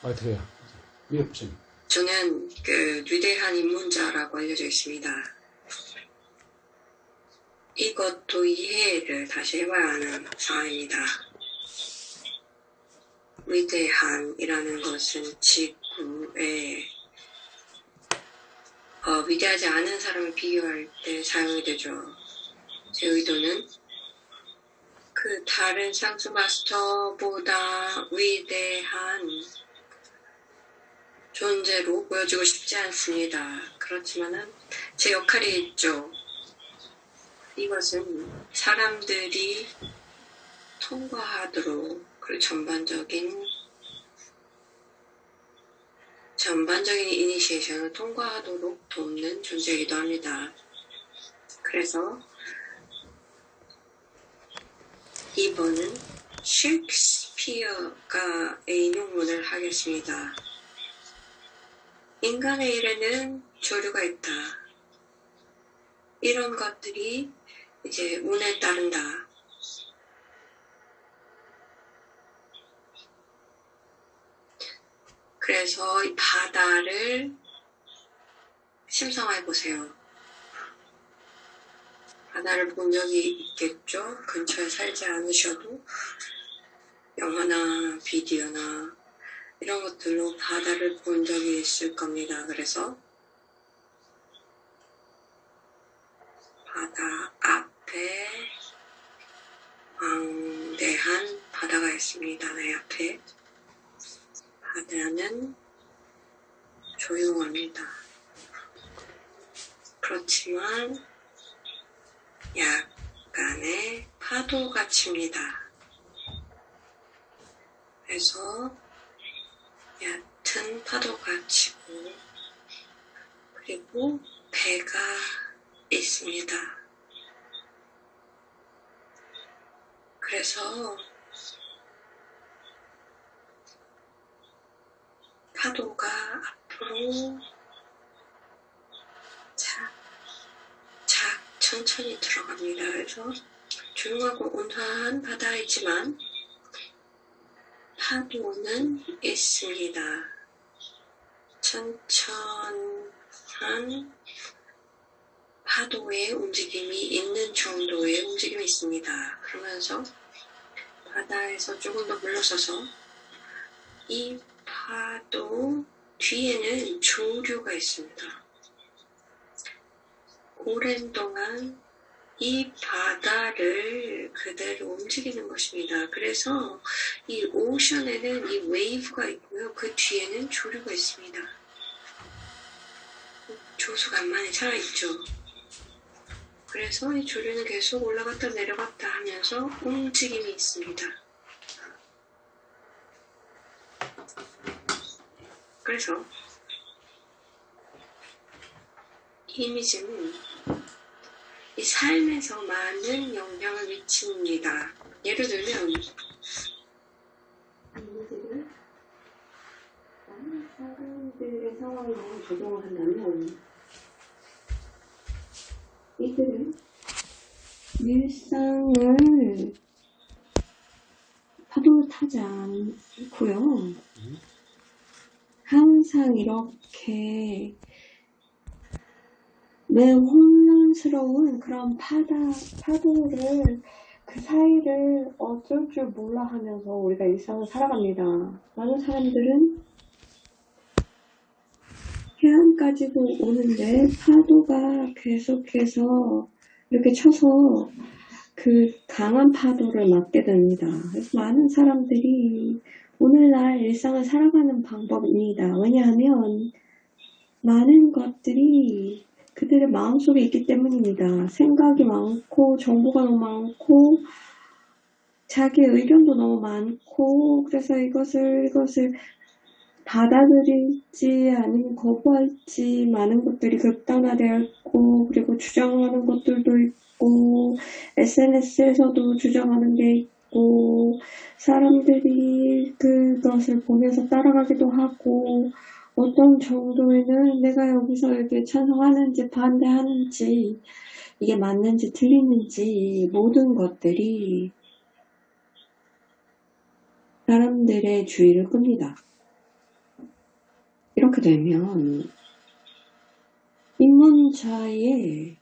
어떻게 해요? 미흡증. 저는 그 위대한 입문자라고 알려져 있습니다. 이것도 이해를 다시 해봐야 하는 사항입니다. 위대한이라는 것은 지구에 위대하지 않은 사람을 비교할 때 사용이 되죠. 제 의도는 그 다른 쌍수 마스터보다 위대한 존재로 보여주고 싶지 않습니다. 그렇지만은 제 역할이 있죠. 이것은 사람들이 통과하도록 그 전반적인 이니시에이션을 통과하도록 돕는 존재이기도 합니다. 그래서 이번은 셰익스피어가 인용문을 하겠습니다. 인간의 일에는 조류가 있다. 이런 것들이 이제 운에 따른다. 그래서 이 바다를 심상해 보세요. 바다를 본 적이 있겠죠? 근처에 살지 않으셔도 영화나 비디오나 이런 것들로 바다를 본 적이 있을 겁니다. 그래서 바다 앞에 광대한 바다가 있습니다. 내 앞에. 바다는 조용합니다. 그렇지만 약간의 파도가 칩니다. 그래서 얕은 파도가 치고 그리고 배가 있습니다. 그래서 파도가 앞으로 천천히 들어갑니다. 그래서 조용하고 온화한 바다이지만 파도는 있습니다. 천천한 파도의 움직임이 있는 정도의 움직임이 있습니다. 그러면서 바다에서 조금 더 물러서서 이 파도 뒤에는 조류가 있습니다. 오랜 동안 이 바다를 그대로 움직이는 것입니다. 그래서 이 오션에는 이 웨이브가 있고요. 그 뒤에는 조류가 있습니다. 조수가 많이 살아있죠. 그래서 이 조류는 계속 올라갔다 내려갔다 하면서 움직임이 있습니다. 그래서 이 이미지는 이 삶에서 많은 영향을 미칩니다. 예를 들면 이미지를 많은 사람들의 상황에 적용을 한다면 이들은 일상을 파도를 타지 않고요. 항상 이렇게 매우 혼란스러운 그런 파도를 그 사이를 어쩔 줄 몰라 하면서 우리가 일상을 살아갑니다. 많은 사람들은 해안까지도 오는데 파도가 계속해서 이렇게 쳐서 그 강한 파도를 맞게 됩니다. 그래서 많은 사람들이 오늘날 일상을 살아가는 방법입니다. 왜냐하면 많은 것들이 그들의 마음속에 있기 때문입니다. 생각이 많고 정보가 너무 많고 자기의 의견도 너무 많고 그래서 이것을 받아들일지 아니면 거부할지 많은 것들이 극단화되어 있고 그리고 주장하는 것들도 있고 SNS에서도 주장하는 게 있고 사람들이 그것을 보면서 따라가기도 하고 어떤 정도에는 내가 여기서 이렇게 찬성하는지 반대하는지 이게 맞는지 틀리는지 모든 것들이 사람들의 주의를 끕니다. 그렇게 되면 입문자의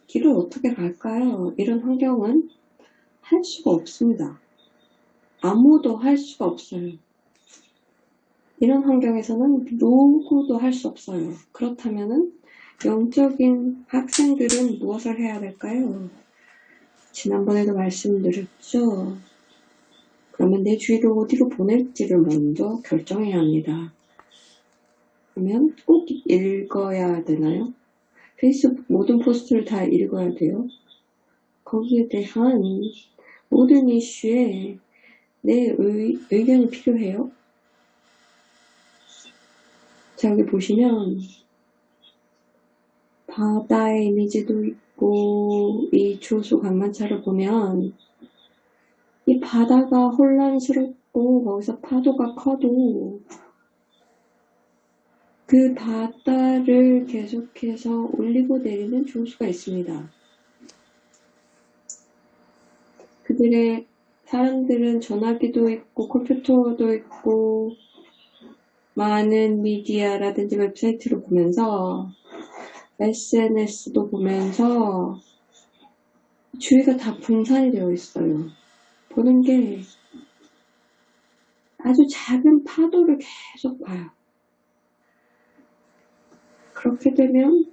길을 어떻게 갈까요? 이런 환경은 할 수가 없습니다. 아무도 할 수가 없어요. 이런 환경에서는 누구도 할 수 없어요. 그렇다면은 영적인 학생들은 무엇을 해야 될까요? 지난번에도 말씀드렸죠. 그러면 내 주의를 어디로 보낼지를 먼저 결정해야 합니다. 그러면 꼭 읽어야 되나요? 페이스북 모든 포스트를 다 읽어야 돼요. 거기에 대한 모든 이슈에 내 의견이 필요해요. 자, 여기 보시면 바다의 이미지도 있고 이 조수 강만차를 보면 이 바다가 혼란스럽고 거기서 파도가 커도 그 바다를 계속해서 올리고 내리는 조수가 있습니다. 그들의 사람들은 전화기도 있고 컴퓨터도 있고 많은 미디어라든지 웹사이트를 보면서 SNS도 보면서 주위가 다 분산이 되어 있어요. 보는 게 아주 작은 파도를 계속 봐요. 그렇게 되면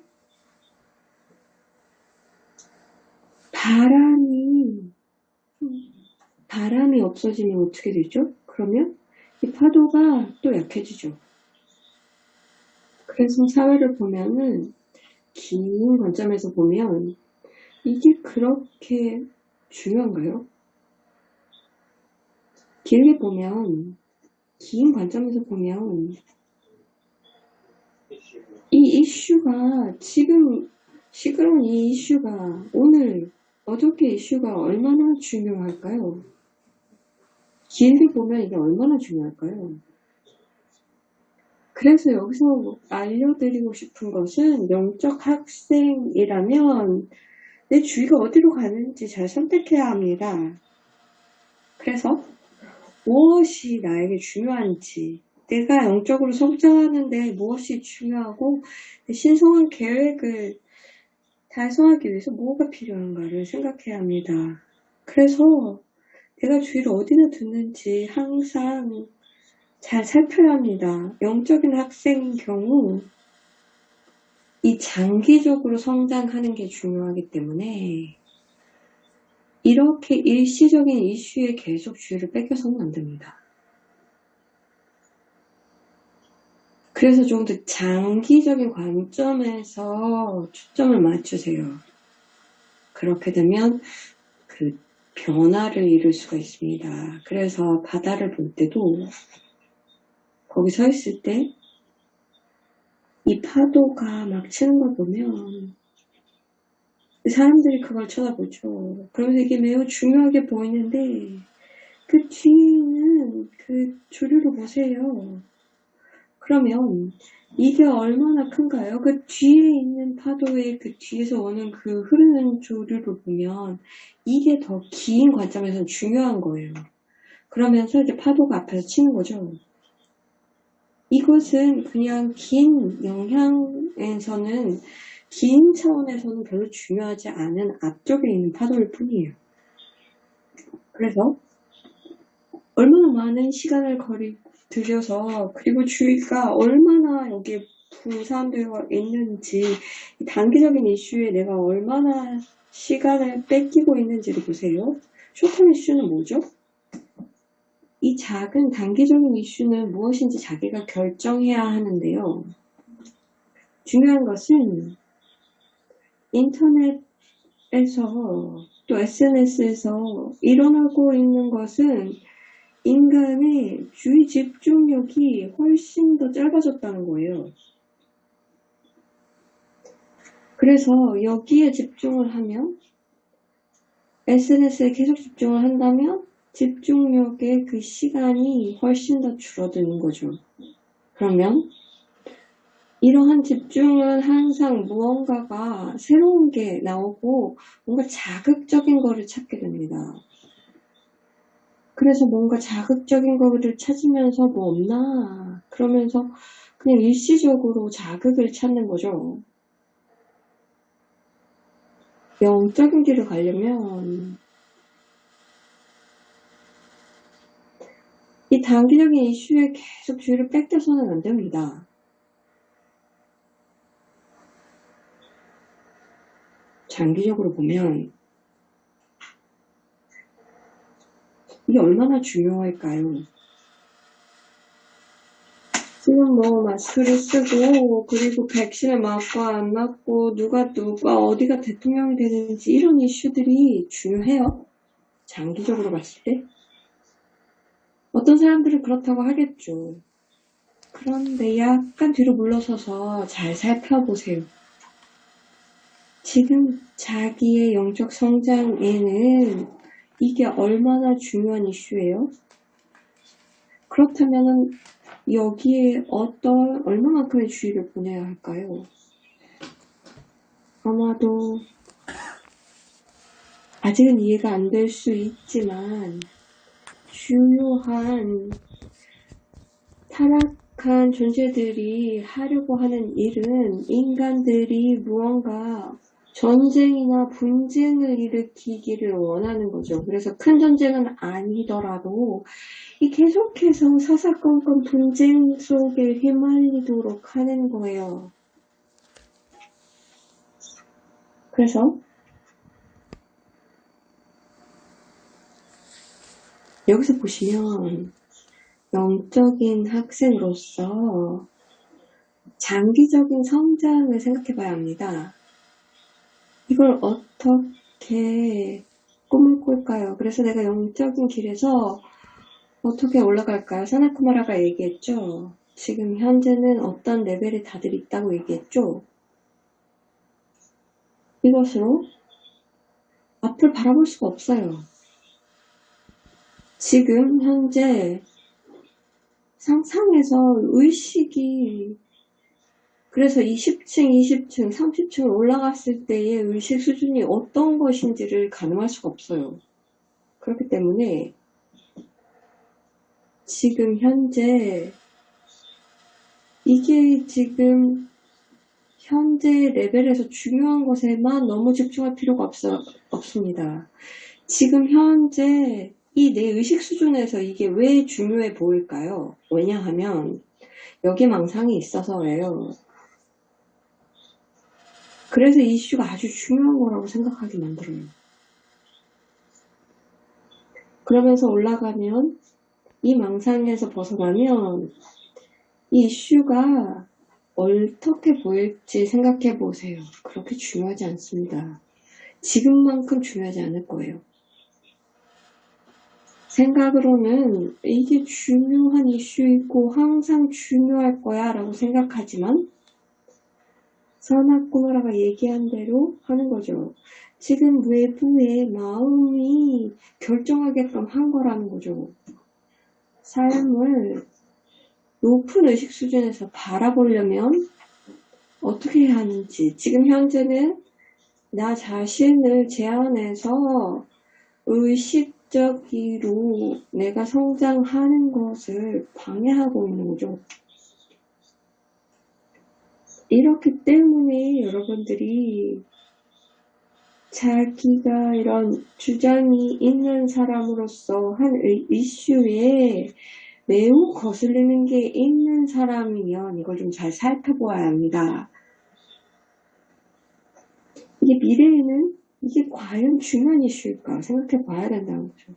바람이 없어지면 어떻게 되죠? 그러면 이 파도가 또 약해지죠. 그래서 사회를 보면은 긴 관점에서 보면 이게 그렇게 중요한가요? 길게 보면, 긴 관점에서 보면 이 이슈가 지금 시끄러운 이 이슈가 오늘 어저께 이슈가 얼마나 중요할까요? 길게 보면 이게 얼마나 중요할까요? 그래서 여기서 알려드리고 싶은 것은 영적 학생이라면 내 주위가 어디로 가는지 잘 선택해야 합니다. 그래서 무엇이 나에게 중요한지, 내가 영적으로 성장하는데 무엇이 중요하고 신성한 계획을 달성하기 위해서 뭐가 필요한가를 생각해야 합니다. 그래서 내가 주위를 어디다 두는지 항상 잘 살펴야 합니다. 영적인 학생인 경우 이 장기적으로 성장하는 게 중요하기 때문에 이렇게 일시적인 이슈에 계속 주의를 뺏겨서는 안 됩니다. 그래서 좀 더 장기적인 관점에서 초점을 맞추세요. 그렇게 되면 그 변화를 이룰 수가 있습니다. 그래서 바다를 볼 때도 거기 서 있을 때 이 파도가 막 치는 걸 보면 사람들이 그걸 쳐다보죠. 그러면서 이게 매우 중요하게 보이는데 그 뒤에 있는 그 조류를 보세요. 그러면 이게 얼마나 큰가요? 그 뒤에 있는 파도의 그 뒤에서 오는 그 흐르는 조류를 보면 이게 더 긴 관점에서 중요한 거예요. 그러면서 이제 파도가 앞에서 치는 거죠. 이것은 그냥 긴 영향에서는 긴 차원에서는 별로 중요하지 않은 앞쪽에 있는 파도일 뿐이에요. 그래서 얼마나 많은 시간을 들여서 그리고 주위가 얼마나 여기에 분산되어 있는지 단기적인 이슈에 내가 얼마나 시간을 뺏기고 있는지를 보세요. 쇼텀 이슈는 뭐죠? 이 작은 단기적인 이슈는 무엇인지 자기가 결정해야 하는데요. 중요한 것은 인터넷에서 또 SNS에서 일어나고 있는 것은 인간의 주의 집중력이 훨씬 더 짧아졌다는 거예요. 그래서 여기에 집중을 하면 SNS에 계속 집중을 한다면 집중력의 그 시간이 훨씬 더 줄어드는 거죠. 그러면 이러한 집중은 항상 무언가가 새로운 게 나오고 뭔가 자극적인 거를 찾게 됩니다. 그래서 뭔가 자극적인 거를 찾으면서 뭐 없나 그러면서 그냥 일시적으로 자극을 찾는 거죠. 영적인 길을 가려면 이 단기적인 이슈에 계속 주의를 뺏겨서는 안 됩니다. 장기적으로 보면 이게 얼마나 중요할까요? 지금 뭐 마스크를 쓰고 그리고 백신을 맞고 안 맞고 누가 어디가 대통령이 되는지 이런 이슈들이 중요해요. 장기적으로 봤을 때. 어떤 사람들은 그렇다고 하겠죠. 그런데 약간 뒤로 물러서서 잘 살펴보세요. 지금 자기의 영적 성장에는 이게 얼마나 중요한 이슈예요? 그렇다면 여기에 얼마만큼의 주의를 보내야 할까요? 아마도 아직은 이해가 안 될 수 있지만 중요한 타락한 존재들이 하려고 하는 일은 인간들이 무언가 전쟁이나 분쟁을 일으키기를 원하는 거죠. 그래서 큰 전쟁은 아니더라도 이 계속해서 사사건건 분쟁 속에 휘말리도록 하는 거예요. 그래서 여기서 보시면 영적인 학생으로서 장기적인 성장을 생각해 봐야 합니다. 이걸 어떻게 꿈을 꿀까요? 그래서 내가 영적인 길에서 어떻게 올라갈까요? 사나쿠마라가 얘기했죠. 지금 현재는 어떤 레벨에 다들 있다고 얘기했죠. 이것으로 앞을 바라볼 수가 없어요. 지금 현재 상상에서 의식이 그래서 20층, 20층, 30층 올라갔을 때의 의식 수준이 어떤 것인지를 가늠할 수가 없어요. 그렇기 때문에 지금 현재 이게 지금 현재 레벨에서 중요한 것에만 너무 집중할 필요가 없습니다. 지금 현재 이 내 의식 수준에서 이게 왜 중요해 보일까요? 왜냐하면 여기 망상이 있어서예요. 그래서 이 이슈가 아주 중요한 거라고 생각하게 만들어요. 그러면서 올라가면 이 망상에서 벗어나면 이 이슈가 어떻게 보일지 생각해 보세요. 그렇게 중요하지 않습니다. 지금만큼 중요하지 않을 거예요. 생각으로는 이게 중요한 이슈이고 항상 중요할 거야 라고 생각하지만 사나쿠마라가 얘기한 대로 하는 거죠. 지금 외부의 마음이 결정하게끔 한 거라는 거죠. 삶을 높은 의식 수준에서 바라보려면 어떻게 해야 하는지 지금 현재는 나 자신을 제한해서 의식적으로 내가 성장하는 것을 방해하고 있는 거죠. 이렇기 때문에 여러분들이 자기가 이런 주장이 있는 사람으로서 한 이슈에 매우 거슬리는 게 있는 사람이면 이걸 좀 잘 살펴보아야 합니다. 이게 미래에는 이게 과연 중요한 이슈일까 생각해 봐야 된다는 거죠.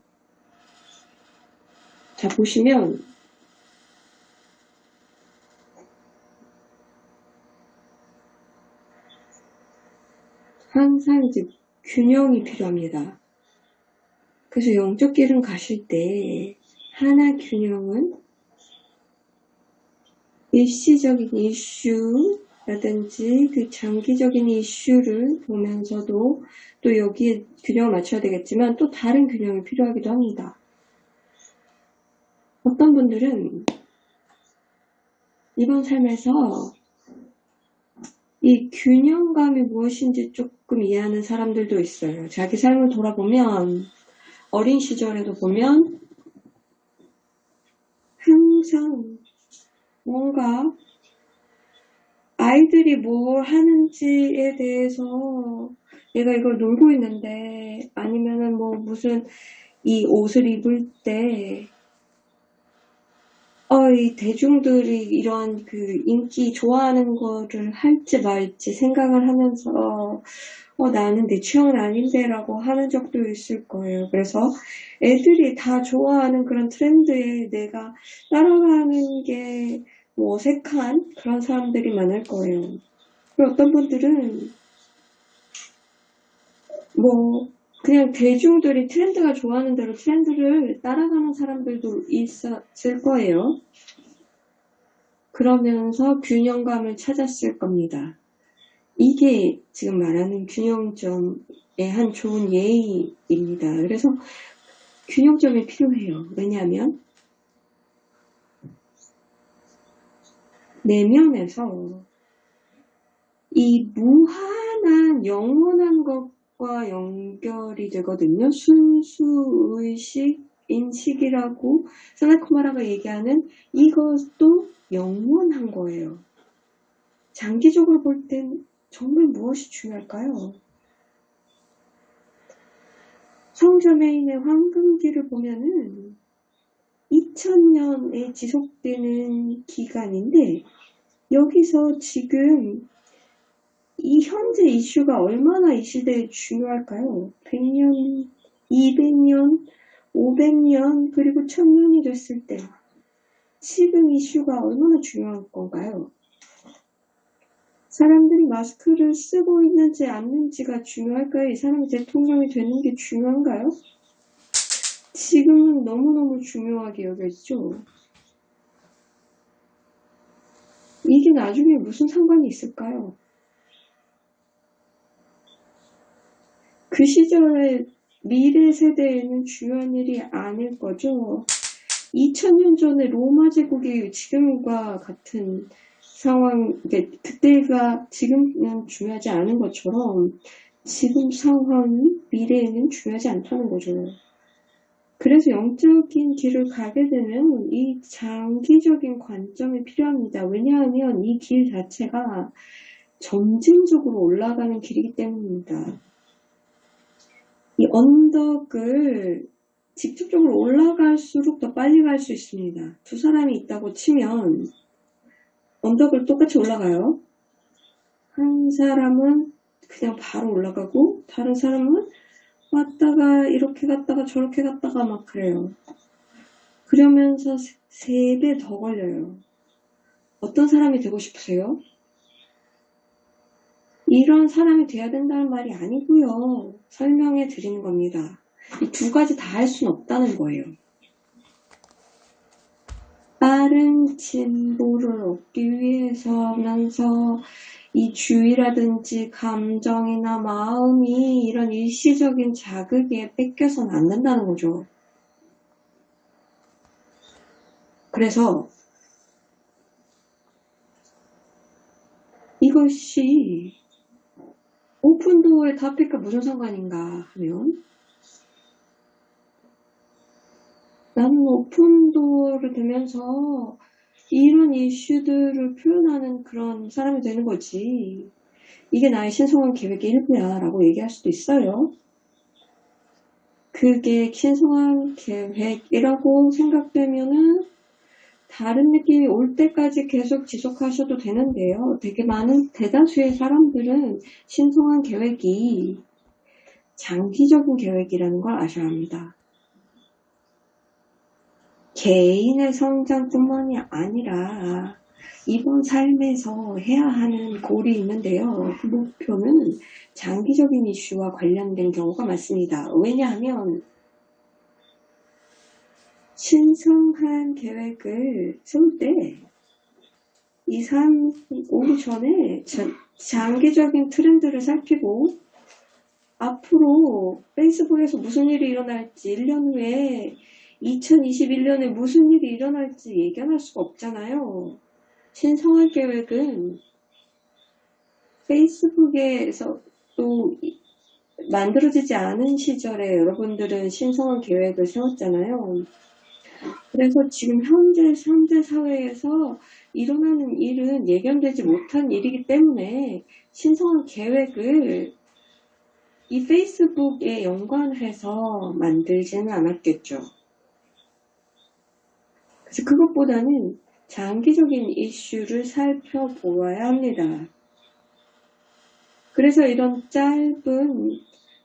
자, 보시면 항상 이제 균형이 필요합니다. 그래서 영적 길을 가실 때 하나 균형은 일시적인 이슈라든지 그 장기적인 이슈를 보면서도 또 여기에 균형을 맞춰야 되겠지만 또 다른 균형이 필요하기도 합니다. 어떤 분들은 이번 삶에서 이 균형감이 무엇인지 조금 이해하는 사람들도 있어요. 자기 삶을 돌아보면 어린 시절에도 보면 항상 뭔가 아이들이 뭘 하는지에 대해서 내가 이걸 놀고 있는데, 아니면은 뭐 무슨 이 옷을 입을 때, 이 대중들이 이런 그 인기 좋아하는 거를 할지 말지 생각을 하면서, 나는 내 취향은 아닌데 라고 하는 적도 있을 거예요. 그래서 애들이 다 좋아하는 그런 트렌드에 내가 따라가는 게 뭐 어색한 그런 사람들이 많을 거예요. 그리고 어떤 분들은 뭐 그냥 대중들이 트렌드가 좋아하는 대로 트렌드를 따라가는 사람들도 있었을 거예요. 그러면서 균형감을 찾았을 겁니다. 이게 지금 말하는 균형점의 한 좋은 예입니다. 그래서 균형점이 필요해요. 왜냐하면 내면에서 이 무한한 영원한 것과 연결이 되거든요. 순수의식, 인식이라고 사나쿠마라가 얘기하는 이것도 영원한 거예요. 장기적으로 볼 땐 정말 무엇이 중요할까요? 성저메인의 황금기를 보면은 2000년에 지속되는 기간인데 여기서 지금 이 현재 이슈가 얼마나 이 시대에 중요할까요? 100년, 200년, 500년, 그리고 1000년이 됐을 때 지금 이슈가 얼마나 중요한 건가요? 사람들이 마스크를 쓰고 있는지 않는지가 중요할까요? 이 사람이 대통령이 되는 게 중요한가요? 지금은 너무너무 중요하게 여겨지죠. 이게 나중에 무슨 상관이 있을까요? 그 시절의 미래 세대에는 중요한 일이 아닐 거죠. 2000년 전에 로마 제국이 지금과 같은 상황, 그때가 지금은 중요하지 않은 것처럼 지금 상황이 미래에는 중요하지 않다는 거죠. 그래서 영적인 길을 가게 되면 이 장기적인 관점이 필요합니다. 왜냐하면 이 길 자체가 점진적으로 올라가는 길이기 때문입니다. 이 언덕을 직접적으로 올라갈수록 더 빨리 갈 수 있습니다. 두 사람이 있다고 치면 언덕을 똑같이 올라가요. 한 사람은 그냥 바로 올라가고 다른 사람은 왔다가 이렇게 갔다가 저렇게 갔다가 막 그래요. 그러면서 3배 더 걸려요. 어떤 사람이 되고 싶으세요? 이런 사람이 돼야 된다는 말이 아니고요. 설명해 드리는 겁니다. 이 두 가지 다 할 수는 없다는 거예요. 빠른 진보를 얻기 위해서면서 이 주의라든지 감정이나 마음이 이런 일시적인 자극에 뺏겨서는 안 된다는 거죠. 그래서 이것이 오픈도어의 타픽과 무슨 상관인가 하면 나는 오픈도어를 되면서 이런 이슈들을 표현하는 그런 사람이 되는 거지. 이게 나의 신성한 계획의 일부야 라고 얘기할 수도 있어요. 그게 신성한 계획이라고 생각되면은 다른 느낌이 올 때까지 계속 지속하셔도 되는데요. 되게 많은 대다수의 사람들은 신성한 계획이 장기적인 계획이라는 걸 아셔야 합니다. 개인의 성장뿐만이 아니라 이번 삶에서 해야 하는 골이 있는데요. 그 목표는 장기적인 이슈와 관련된 경우가 많습니다. 왜냐하면 신성한 계획을 세울 때 이 삶 오기 전에 장기적인 트렌드를 살피고 앞으로 페이스북에서 무슨 일이 일어날지 1년 후에 2021년에 무슨 일이 일어날지 예견할 수가 없잖아요. 신성한 계획은 페이스북에서 또 만들어지지 않은 시절에 여러분들은 신성한 계획을 세웠잖아요. 그래서 지금 현재 사회에서 일어나는 일은 예견되지 못한 일이기 때문에 신성한 계획을 이 페이스북에 연관해서 만들지는 않았겠죠. 그래서 그것보다는 장기적인 이슈를 살펴보아야 합니다. 그래서 이런 짧은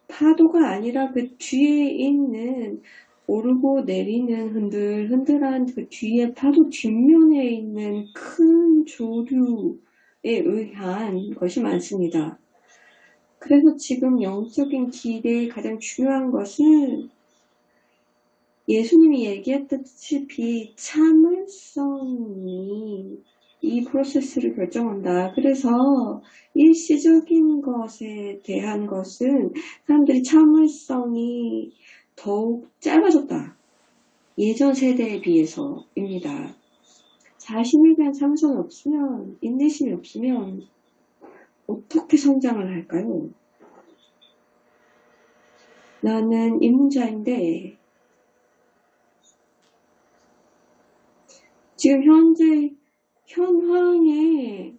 파도가 아니라 그 뒤에 있는 오르고 내리는 흔들흔들한 그 뒤에 파도 뒷면에 있는 큰 조류에 의한 것이 많습니다. 그래서 지금 영적인 길의 가장 중요한 것은 예수님이 얘기했다시피 참을성이 이 프로세스를 결정한다. 그래서 일시적인 것에 대한 것은 사람들이 참을성이 더욱 짧아졌다. 예전 세대에 비해서입니다. 자신에 대한 참을성이 없으면, 인내심이 없으면 어떻게 성장을 할까요? 나는 입문자인데 지금 현황에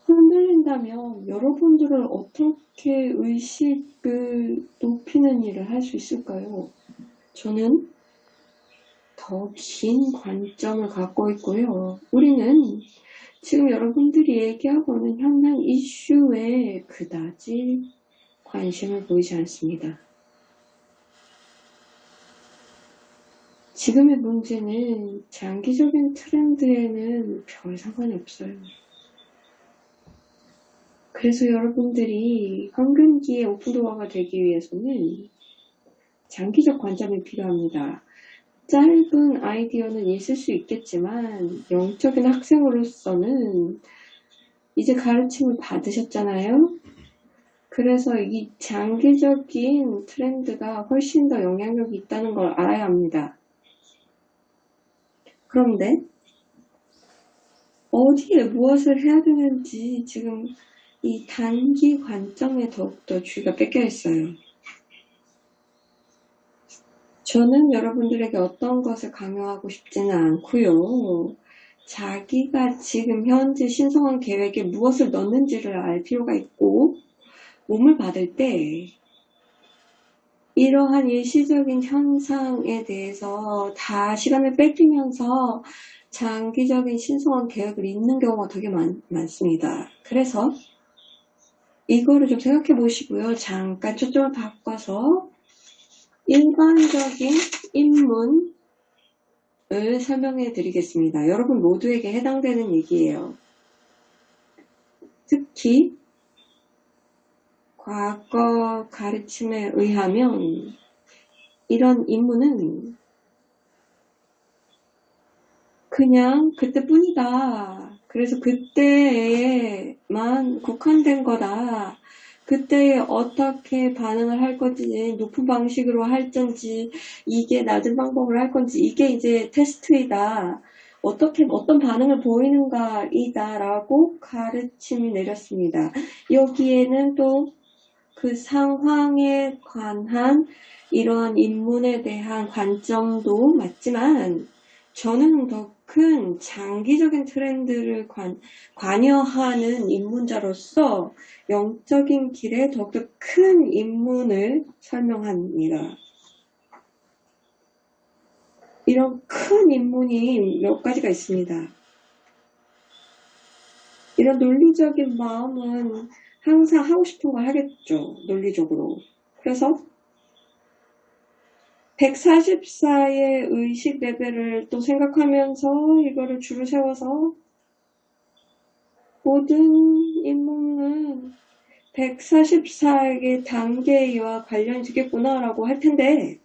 흔들린다면 여러분들은 어떻게 의식을 높이는 일을 할 수 있을까요? 저는 더 긴 관점을 갖고 있고요. 우리는 지금 여러분들이 얘기하고 있는 현상 이슈에 그다지 관심을 보이지 않습니다. 지금의 문제는 장기적인 트렌드에는 별 상관이 없어요. 그래서 여러분들이 황금기의 오픈도어가 되기 위해서는 장기적 관점이 필요합니다. 짧은 아이디어는 있을 수 있겠지만 영적인 학생으로서는 이제 가르침을 받으셨잖아요. 그래서 이 장기적인 트렌드가 훨씬 더 영향력이 있다는 걸 알아야 합니다. 그런데 어디에 무엇을 해야 되는지 지금 이 단기 관점에 더욱더 주의가 뺏겨 있어요. 저는 여러분들에게 어떤 것을 강요하고 싶지는 않고요. 자기가 지금 현재 신성한 계획에 무엇을 넣는지를 알 필요가 있고 몸을 받을 때 이러한 일시적인 현상에 대해서 다 시간을 뺏기면서 장기적인 신성한 계획을 잇는 경우가 되게 많습니다. 그래서 이거를 좀 생각해 보시고요. 잠깐 초점을 바꿔서 일반적인 인문을 설명해 드리겠습니다. 여러분 모두에게 해당되는 얘기예요. 특히 과거 가르침에 의하면 이런 인문은 그냥 그때뿐이다. 그래서 그때에만 국한된 거다. 그때에 어떻게 반응을 할 건지, 높은 방식으로 할 건지, 이게 낮은 방법으로 할 건지, 이게 이제 테스트이다. 어떤 반응을 보이는가이다. 라고 가르침이 내렸습니다. 여기에는 또 그 상황에 관한 이러한 인문에 대한 관점도 맞지만, 저는 더 큰 장기적인 트렌드를 관여하는 입문자로서 영적인 길에 더욱더 큰 입문을 설명합니다. 이런 큰 입문이 몇 가지가 있습니다. 이런 논리적인 마음은 항상 하고 싶은 걸 하겠죠. 논리적으로. 그래서 144의 의식 레벨을 또 생각하면서 이거를 줄을 세워서 모든 인문은 144의 단계와 관련이 되겠구나 라고 할 텐데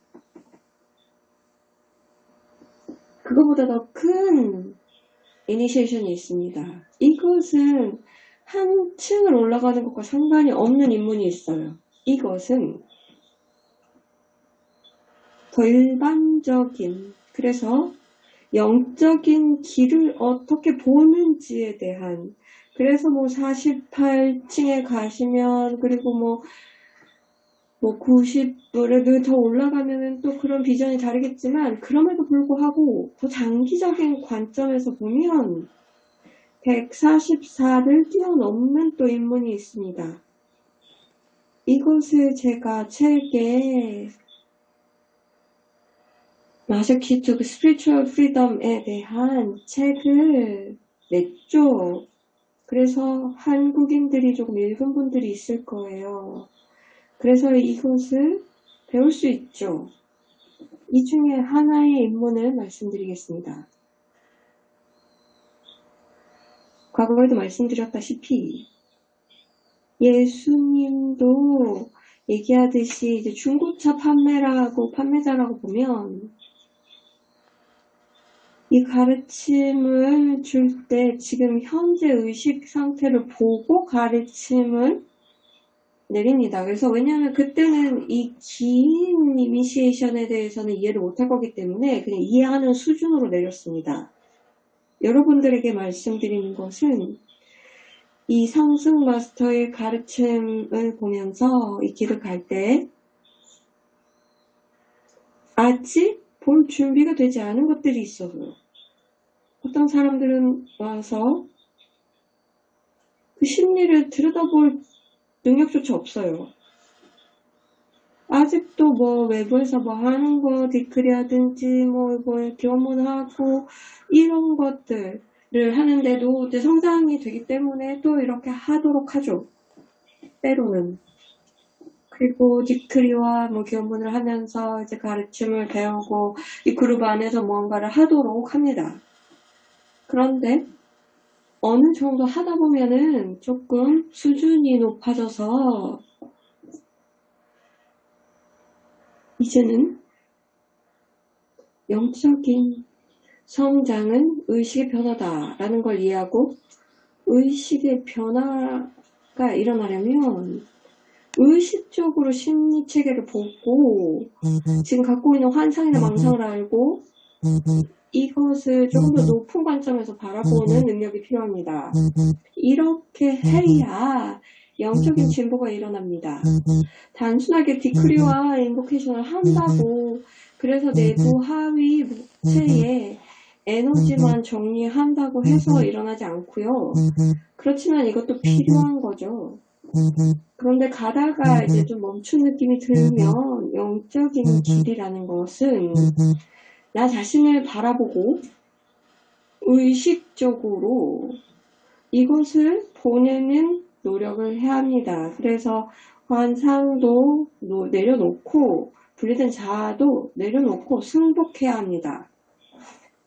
그거보다 더 큰 이니시에이션이 있습니다. 이것은 한 층을 올라가는 것과 상관이 없는 인문이 있어요. 이것은 더 일반적인, 그래서 영적인 길을 어떻게 보는지에 대한, 그래서 뭐 48층에 가시면, 그리고 뭐 뭐 90불에 더 올라가면은 또 그런 비전이 다르겠지만 그럼에도 불구하고 더 장기적인 관점에서 보면 144를 뛰어넘는 또 인물이 있습니다. 이것을 제가 책에 마셔키 투 스피리추얼 프리덤에 대한 책을 냈죠. 그래서 한국인들이 조금 읽은 분들이 있을 거예요. 그래서 이것을 배울 수 있죠. 이 중에 하나의 인문을 말씀드리겠습니다. 과거에도 말씀드렸다시피 예수님도 얘기하듯이 이제 중고차 판매자라고 보면 이 가르침을 줄 때 지금 현재 의식 상태를 보고 가르침을 내립니다. 그래서 왜냐하면 그때는 이 긴 이니시에이션에 대해서는 이해를 못할 거기 때문에 그냥 이해하는 수준으로 내렸습니다. 여러분들에게 말씀드리는 것은 이 상승 마스터의 가르침을 보면서 이 길을 갈 때 아직 볼 준비가 되지 않은 것들이 있어요. 어떤 사람들은 와서 그 심리를 들여다볼 능력조차 없어요. 아직도 뭐 외부에서 뭐 하는 거 디크리하든지 뭐 교문하고 이런 것들을 하는데도 이제 성장이 되기 때문에 또 이렇게 하도록 하죠. 때로는. 그리고 디크리와 뭐 교문을 하면서 이제 가르침을 배우고 이 그룹 안에서 무언가를 하도록 합니다. 그런데 어느 정도 하다 보면은 조금 수준이 높아져서 이제는 영적인 성장은 의식의 변화다라는 걸 이해하고 의식의 변화가 일어나려면 의식적으로 심리체계를 보고 지금 갖고 있는 환상이나 망상을 알고 이것을 조금 더 높은 관점에서 바라보는 능력이 필요합니다. 이렇게 해야 영적인 진보가 일어납니다. 단순하게 디크리와 인보케이션을 한다고 그래서 내부 하위 무체의 에너지만 정리한다고 해서 일어나지 않고요. 그렇지만 이것도 필요한 거죠. 그런데 가다가 이제 좀 멈춘 느낌이 들면 영적인 길이라는 것은 나 자신을 바라보고 의식적으로 이것을 보내는 노력을 해야 합니다. 그래서 환상도 내려놓고 분리된 자아도 내려놓고 승복해야 합니다.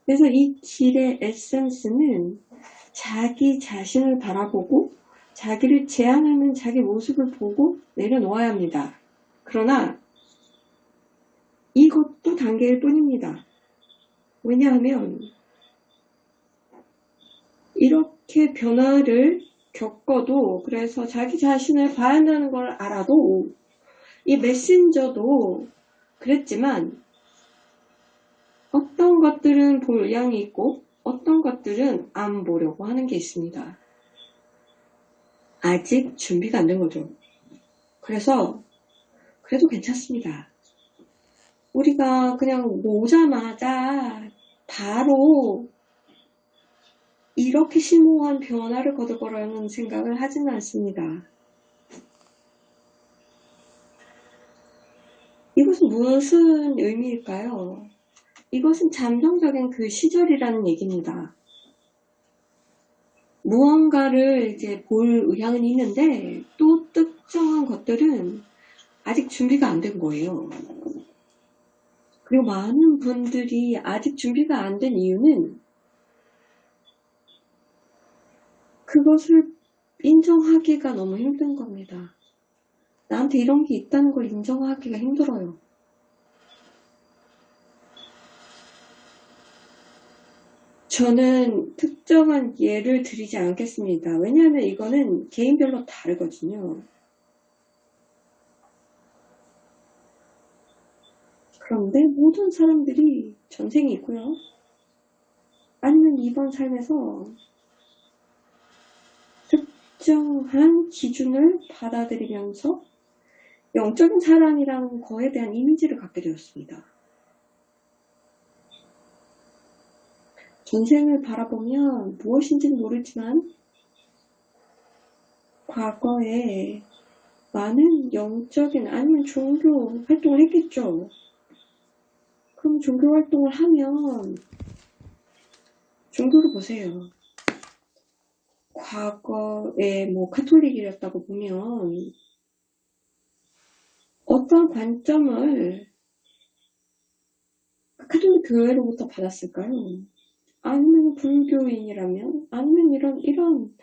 그래서 이 길의 에센스는 자기 자신을 바라보고 자기를 제한하는 자기 모습을 보고 내려놓아야 합니다. 그러나 이것도 단계일 뿐입니다. 왜냐하면 이렇게 변화를 겪어도 그래서 자기 자신을 봐야 한다는 걸 알아도 이 메신저도 그랬지만 어떤 것들은 볼 의향이 있고 어떤 것들은 안 보려고 하는 게 있습니다. 아직 준비가 안 된 거죠. 그래서 그래도 괜찮습니다. 우리가 그냥 오자마자 바로 이렇게 심오한 변화를 거둘 거라는 생각을 하지는 않습니다. 이것은 무슨 의미일까요? 이것은 잠정적인 그 시절이라는 얘기입니다. 무언가를 이제 볼 의향은 있는데 또 특정한 것들은 아직 준비가 안 된 거예요. 그리고 많은 분들이 아직 준비가 안 된 이유는 그것을 인정하기가 너무 힘든 겁니다. 나한테 이런 게 있다는 걸 인정하기가 힘들어요. 저는 특정한 예를 드리지 않겠습니다. 왜냐하면 이거는 개인별로 다르거든요. 그런데 모든 사람들이 전생이 있고요. 아니면 이번 삶에서 특정한 기준을 받아들이면서 영적인 사람이라는 거에 대한 이미지를 갖게 되었습니다. 전생을 바라보면 무엇인지는 모르지만 과거에 많은 영적인 아니면 종교 활동을 했겠죠. 그럼 종교 활동을 하면 종교를 보세요. 과거에 뭐 카톨릭이었다고 보면 어떤 관점을 카톨릭 교회로부터 받았을까요? 아니면 불교인이라면? 아니면 이런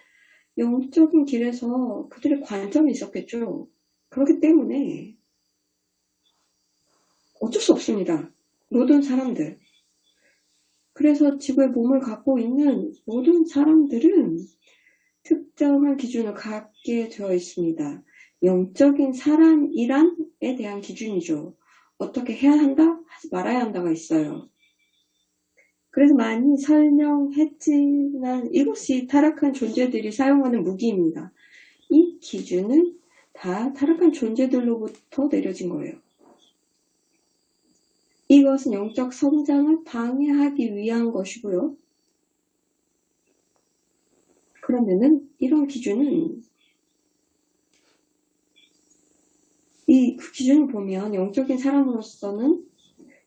영적인 길에서 그들의 관점이 있었겠죠. 그렇기 때문에 어쩔 수 없습니다. 모든 사람들. 그래서 지구에 몸을 갖고 있는 모든 사람들은 특정한 기준을 갖게 되어 있습니다. 영적인 사람이란에 대한 기준이죠. 어떻게 해야 한다? 하지 말아야 한다가 있어요. 그래서 많이 설명했지만 이것이 타락한 존재들이 사용하는 무기입니다. 이 기준은 다 타락한 존재들로부터 내려진 거예요. 이것은 영적 성장을 방해하기 위한 것이고요. 그러면은 이런 기준은 그 기준을 보면 영적인 사람으로서는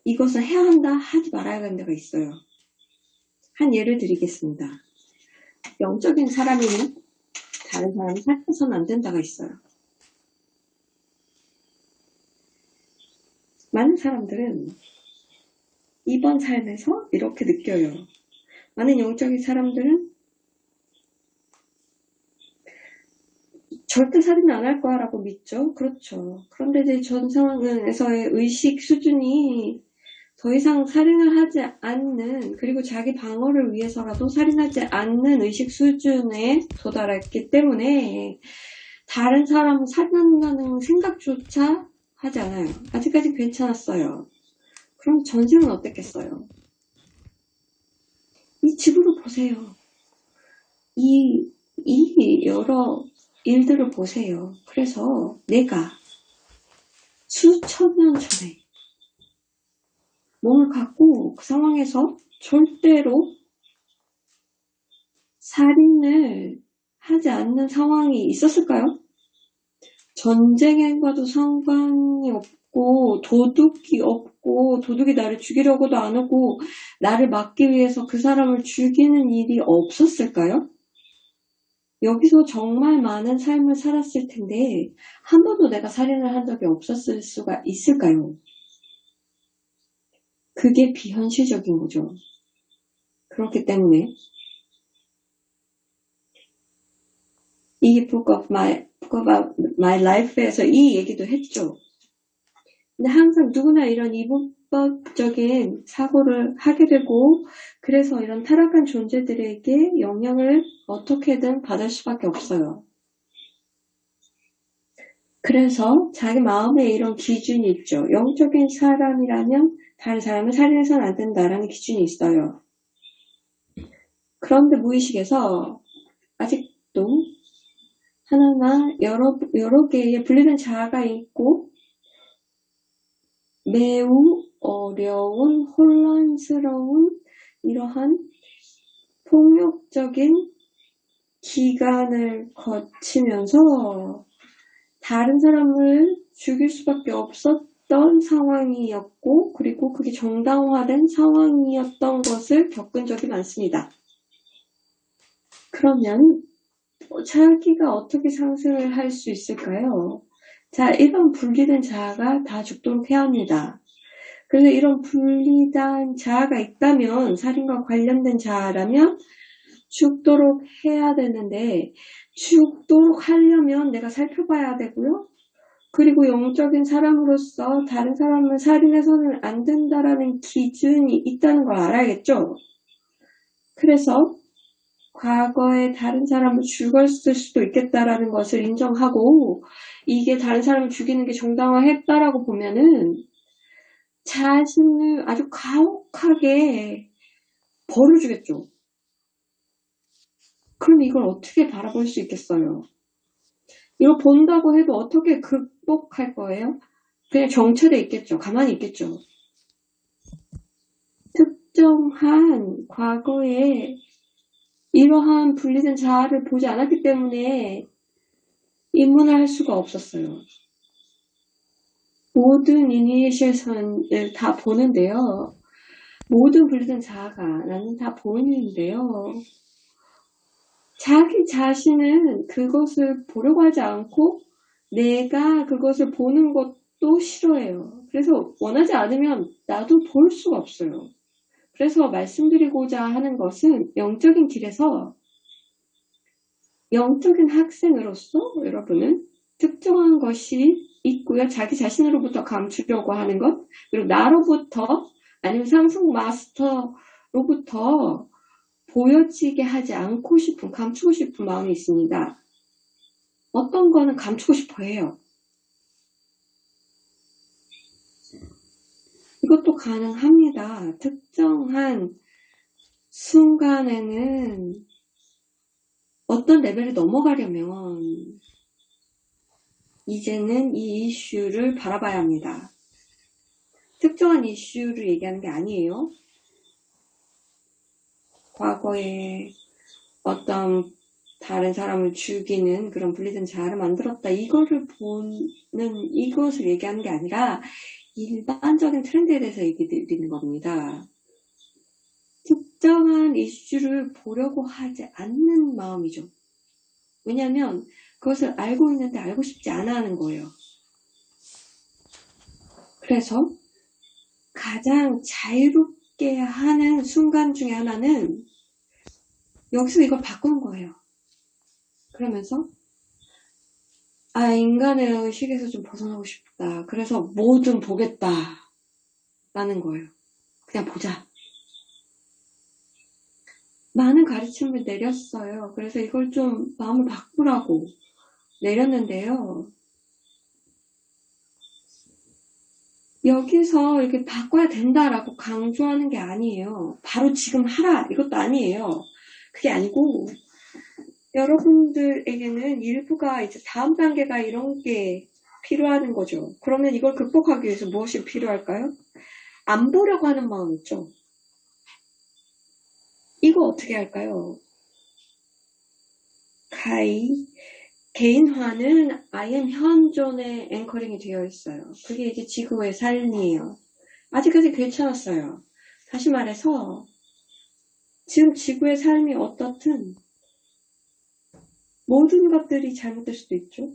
이것을 해야 한다, 하지 말아야 한다가 있어요. 한 예를 드리겠습니다. 영적인 사람이면 다른 사람이 살펴서는 안 된다가 있어요. 많은 사람들은 이번 삶에서 이렇게 느껴요. 많은 영적인 사람들은 절대 살인 안 할 거야 라고 믿죠. 그렇죠. 그런데 이제 전 상황에서의 의식 수준이 더 이상 살인을 하지 않는, 그리고 자기 방어를 위해서라도 살인하지 않는 의식 수준에 도달했기 때문에 다른 사람을 살인한다는 생각조차 하지 않아요. 아직까지 괜찮았어요. 그럼 전생은 어땠겠어요? 이 집으로 보세요. 이 여러 일들을 보세요. 그래서 내가 수천 년 전에 몸을 갖고 그 상황에서 절대로 살인을 하지 않는 상황이 있었을까요? 전쟁과도 상관이 없고 도둑이 없고 도둑이 나를 죽이려고도 안 하고 나를 막기 위해서 그 사람을 죽이는 일이 없었을까요? 여기서 정말 많은 삶을 살았을 텐데 한 번도 내가 살인을 한 적이 없었을 수가 있을까요? 그게 비현실적인 거죠. 그렇기 때문에 이 Book of My Life에서 이 얘기도 했죠. 근데 항상 누구나 이런 이분법적인 사고를 하게 되고 그래서 이런 타락한 존재들에게 영향을 어떻게든 받을 수밖에 없어요. 그래서 자기 마음에 이런 기준이 있죠. 영적인 사람이라면 다른 사람을 살인해서는 안 된다라는 기준이 있어요. 그런데 무의식에서 아직도 하나나 여러 개의 분리된 자아가 있고 매우 어려운 혼란스러운 이러한 폭력적인 기간을 거치면서 다른 사람을 죽일 수밖에 없었던 상황이었고 그리고 그게 정당화된 상황이었던 것을 겪은 적이 많습니다. 그러면 자기가 어떻게 상승을 할 수 있을까요? 자, 이런 분리된 자아가 다 죽도록 해야 합니다. 그래서 이런 분리된 자아가 있다면 살인과 관련된 자아라면 죽도록 해야 되는데 죽도록 하려면 내가 살펴봐야 되고요. 그리고 영적인 사람으로서 다른 사람을 살인해서는 안 된다라는 기준이 있다는 걸 알아야겠죠. 그래서 과거에 다른 사람을 죽였을 수도 있겠다라는 것을 인정하고 이게 다른 사람을 죽이는 게 정당화했다라고 보면은 자신을 아주 가혹하게 벌을 주겠죠. 그럼 이걸 어떻게 바라볼 수 있겠어요? 이거 본다고 해도 어떻게 극복할 거예요? 그냥 정체돼 있겠죠. 가만히 있겠죠. 특정한 과거에 이러한 분리된 자아를 보지 않았기 때문에 입문을 할 수가 없었어요. 모든 이니시에이션을 다 보는데요. 모든 분리된 자아가 나는 다 보이는데요. 자기 자신은 그것을 보려고 하지 않고 내가 그것을 보는 것도 싫어해요. 그래서 원하지 않으면 나도 볼 수가 없어요. 그래서 말씀드리고자 하는 것은 영적인 길에서 영적인 학생으로서 여러분은 특정한 것이 있고요. 자기 자신으로부터 감추려고 하는 것, 그리고 나로부터 아니면 상승 마스터로부터 보여지게 하지 않고 싶은, 감추고 싶은 마음이 있습니다. 어떤 거는 감추고 싶어 해요. 이것도 가능합니다. 특정한 순간에는 어떤 레벨을 넘어가려면 이제는 이 이슈를 바라봐야 합니다. 특정한 이슈를 얘기하는 게 아니에요. 과거에 어떤 다른 사람을 죽이는 그런 분리된 자아를 만들었다. 이거를 보는 이것을 얘기하는 게 아니라 일반적인 트렌드에 대해서 얘기 드리는 겁니다. 특정한 이슈를 보려고 하지 않는 마음이죠. 왜냐하면 그것을 알고 있는데 알고 싶지 않아 하는 거예요. 그래서 가장 자유롭게 하는 순간 중에 하나는 여기서 이걸 바꾸는 거예요. 그러면서 인간의 의식에서 좀 벗어나고 싶다. 그래서 뭐든 보겠다. 라는 거예요. 그냥 보자. 많은 가르침을 내렸어요. 그래서 이걸 좀 마음을 바꾸라고 내렸는데요. 여기서 이렇게 바꿔야 된다라고 강조하는 게 아니에요. 바로 지금 하라. 이것도 아니에요. 그게 아니고 여러분들에게는 일부가 이제 다음 단계가 이런 게 필요한 거죠. 그러면 이걸 극복하기 위해서 무엇이 필요할까요? 안 보려고 하는 마음 있죠. 이거 어떻게 할까요? 개인화는 I am 현존에 앵커링이 되어 있어요. 그게 이제 지구의 삶이에요. 아직까지 괜찮았어요. 다시 말해서 지금 지구의 삶이 어떻든 모든 것들이 잘못될 수도 있죠.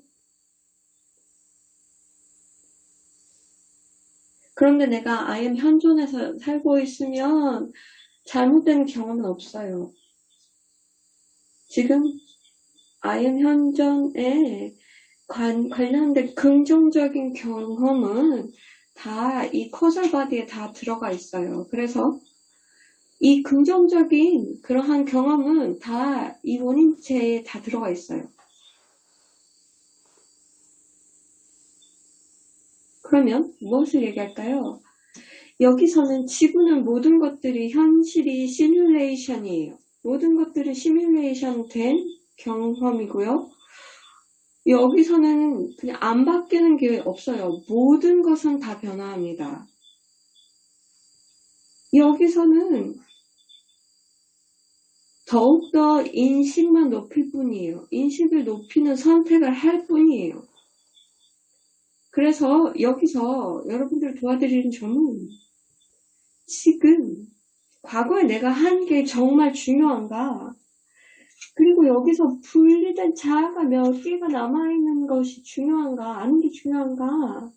그런데 내가 I am 현존에서 살고 있으면 잘못된 경험은 없어요. 지금 I am 현존에 관련된 긍정적인 경험은 다 이 커널 바디에 다 들어가 있어요. 그래서 이 긍정적인 그러한 경험은 다 이 원인체에 다 들어가 있어요. 그러면 무엇을 얘기할까요? 여기서는 지구는 모든 것들이 현실이 시뮬레이션이에요. 모든 것들이 시뮬레이션 된 경험이고요. 여기서는 그냥 안 바뀌는 게 없어요. 모든 것은 다 변화합니다. 여기서는 더욱더 인식만 높일 뿐이에요. 인식을 높이는 선택을 할 뿐이에요. 그래서 여기서 여러분들 도와드리는 점은 지금 과거에 내가 한 게 정말 중요한가? 그리고 여기서 분리된 자아가 몇 개가 남아있는 것이 중요한가? 아는 게 중요한가?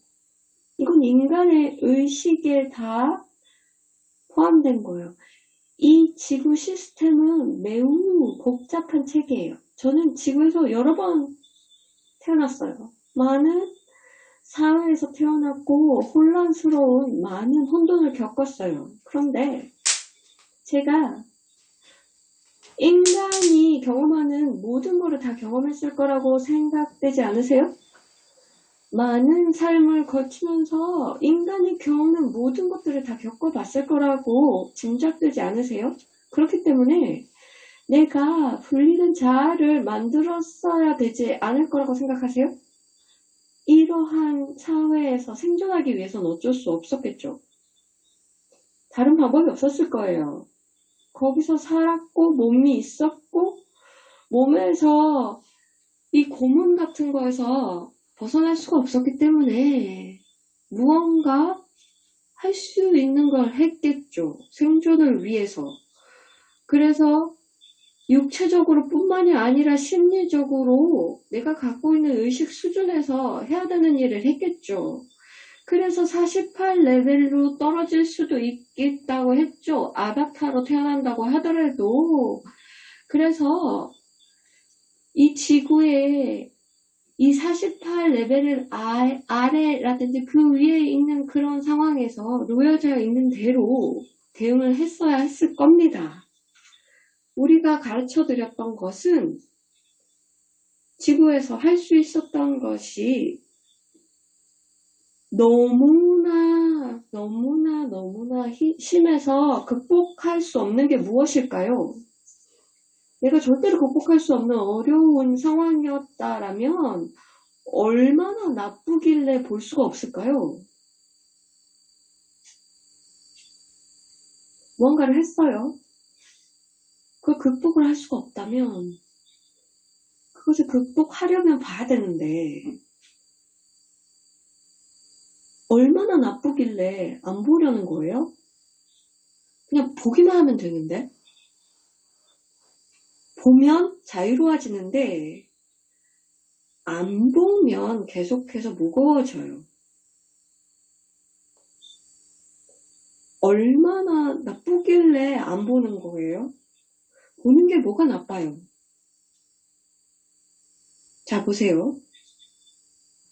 이건 인간의 의식에 다 포함된 거예요. 이 지구 시스템은 매우 복잡한 체계예요. 저는 지구에서 여러 번 태어났어요. 많은 사회에서 태어났고 혼란스러운 많은 혼돈을 겪었어요. 그런데 제가 인간이 경험하는 모든 거를 다 경험했을 거라고 생각되지 않으세요? 많은 삶을 거치면서 인간이 겪는 모든 것들을 다 겪어봤을 거라고 짐작되지 않으세요? 그렇기 때문에 내가 분리된 자아를 만들었어야 되지 않을 거라고 생각하세요? 이러한 사회에서 생존하기 위해서는 어쩔 수 없었겠죠. 다른 방법이 없었을 거예요. 거기서 살았고 몸이 있었고 몸에서 이 고문 같은 거에서 벗어날 수가 없었기 때문에 무언가 할 수 있는 걸 했겠죠. 생존을 위해서. 그래서 육체적으로 뿐만이 아니라 심리적으로 내가 갖고 있는 의식 수준에서 해야 되는 일을 했겠죠. 그래서 48레벨로 떨어질 수도 있겠다고 했죠. 아바타로 태어난다고 하더라도. 그래서 이 지구에 이 48레벨을 아래라든지 그 위에 있는 그런 상황에서 놓여져 있는 대로 대응을 했어야 했을 겁니다. 우리가 가르쳐 드렸던 것은 지구에서 할 수 있었던 것이 너무나 심해서 극복할 수 없는 게 무엇일까요? 내가 절대로 극복할 수 없는 어려운 상황이었다라면 얼마나 나쁘길래 볼 수가 없을까요? 무언가를 했어요. 그걸 극복을 할 수가 없다면 그것을 극복하려면 봐야 되는데 얼마나 나쁘길래 안 보려는 거예요? 그냥 보기만 하면 되는데 보면 자유로워지는데 안 보면 계속해서 무거워져요. 얼마나 나쁘길래 안 보는 거예요? 보는 게 뭐가 나빠요? 자, 보세요.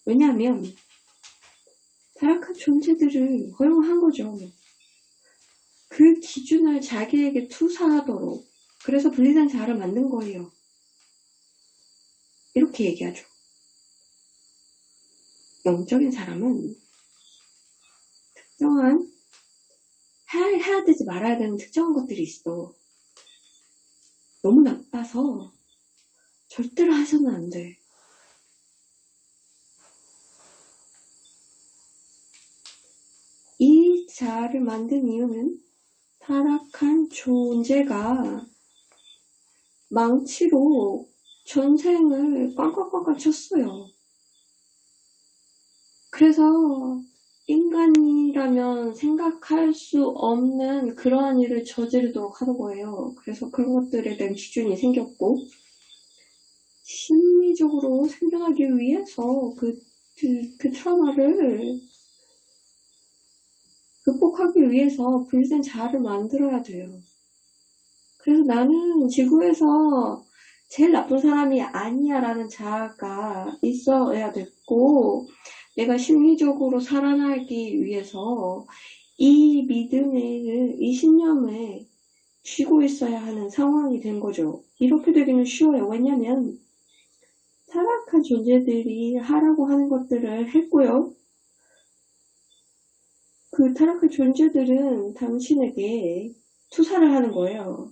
왜냐하면 타락한 존재들을 허용한 거죠. 그 기준을 자기에게 투사하도록. 그래서 분리된 자아를 만든 거예요. 이렇게 얘기하죠. 영적인 사람은 특정한 해야 되지 말아야 되는 특정한 것들이 있어. 너무 나빠서 절대로 해서는 안 돼. 이 자아를 만든 이유는 타락한 존재가 망치로 전생을 꽝꽝꽝꽝 쳤어요. 그래서 인간이라면 생각할 수 없는 그러한 일을 저지르도록 하는 거예요. 그래서 그런 것들에 대한 기준이 생겼고 심리적으로 생존하기 위해서 그 트라우마를 극복하기 위해서 분리된 자아를 만들어야 돼요. 그래서 나는 지구에서 제일 나쁜 사람이 아니야 라는 자아가 있어야 됐고 내가 심리적으로 살아나기 위해서 이 믿음을, 이 신념을 쥐고 있어야 하는 상황이 된 거죠. 이렇게 되기는 쉬워요. 왜냐면 타락한 존재들이 하라고 하는 것들을 했고요. 그 타락한 존재들은 당신에게 투사를 하는 거예요.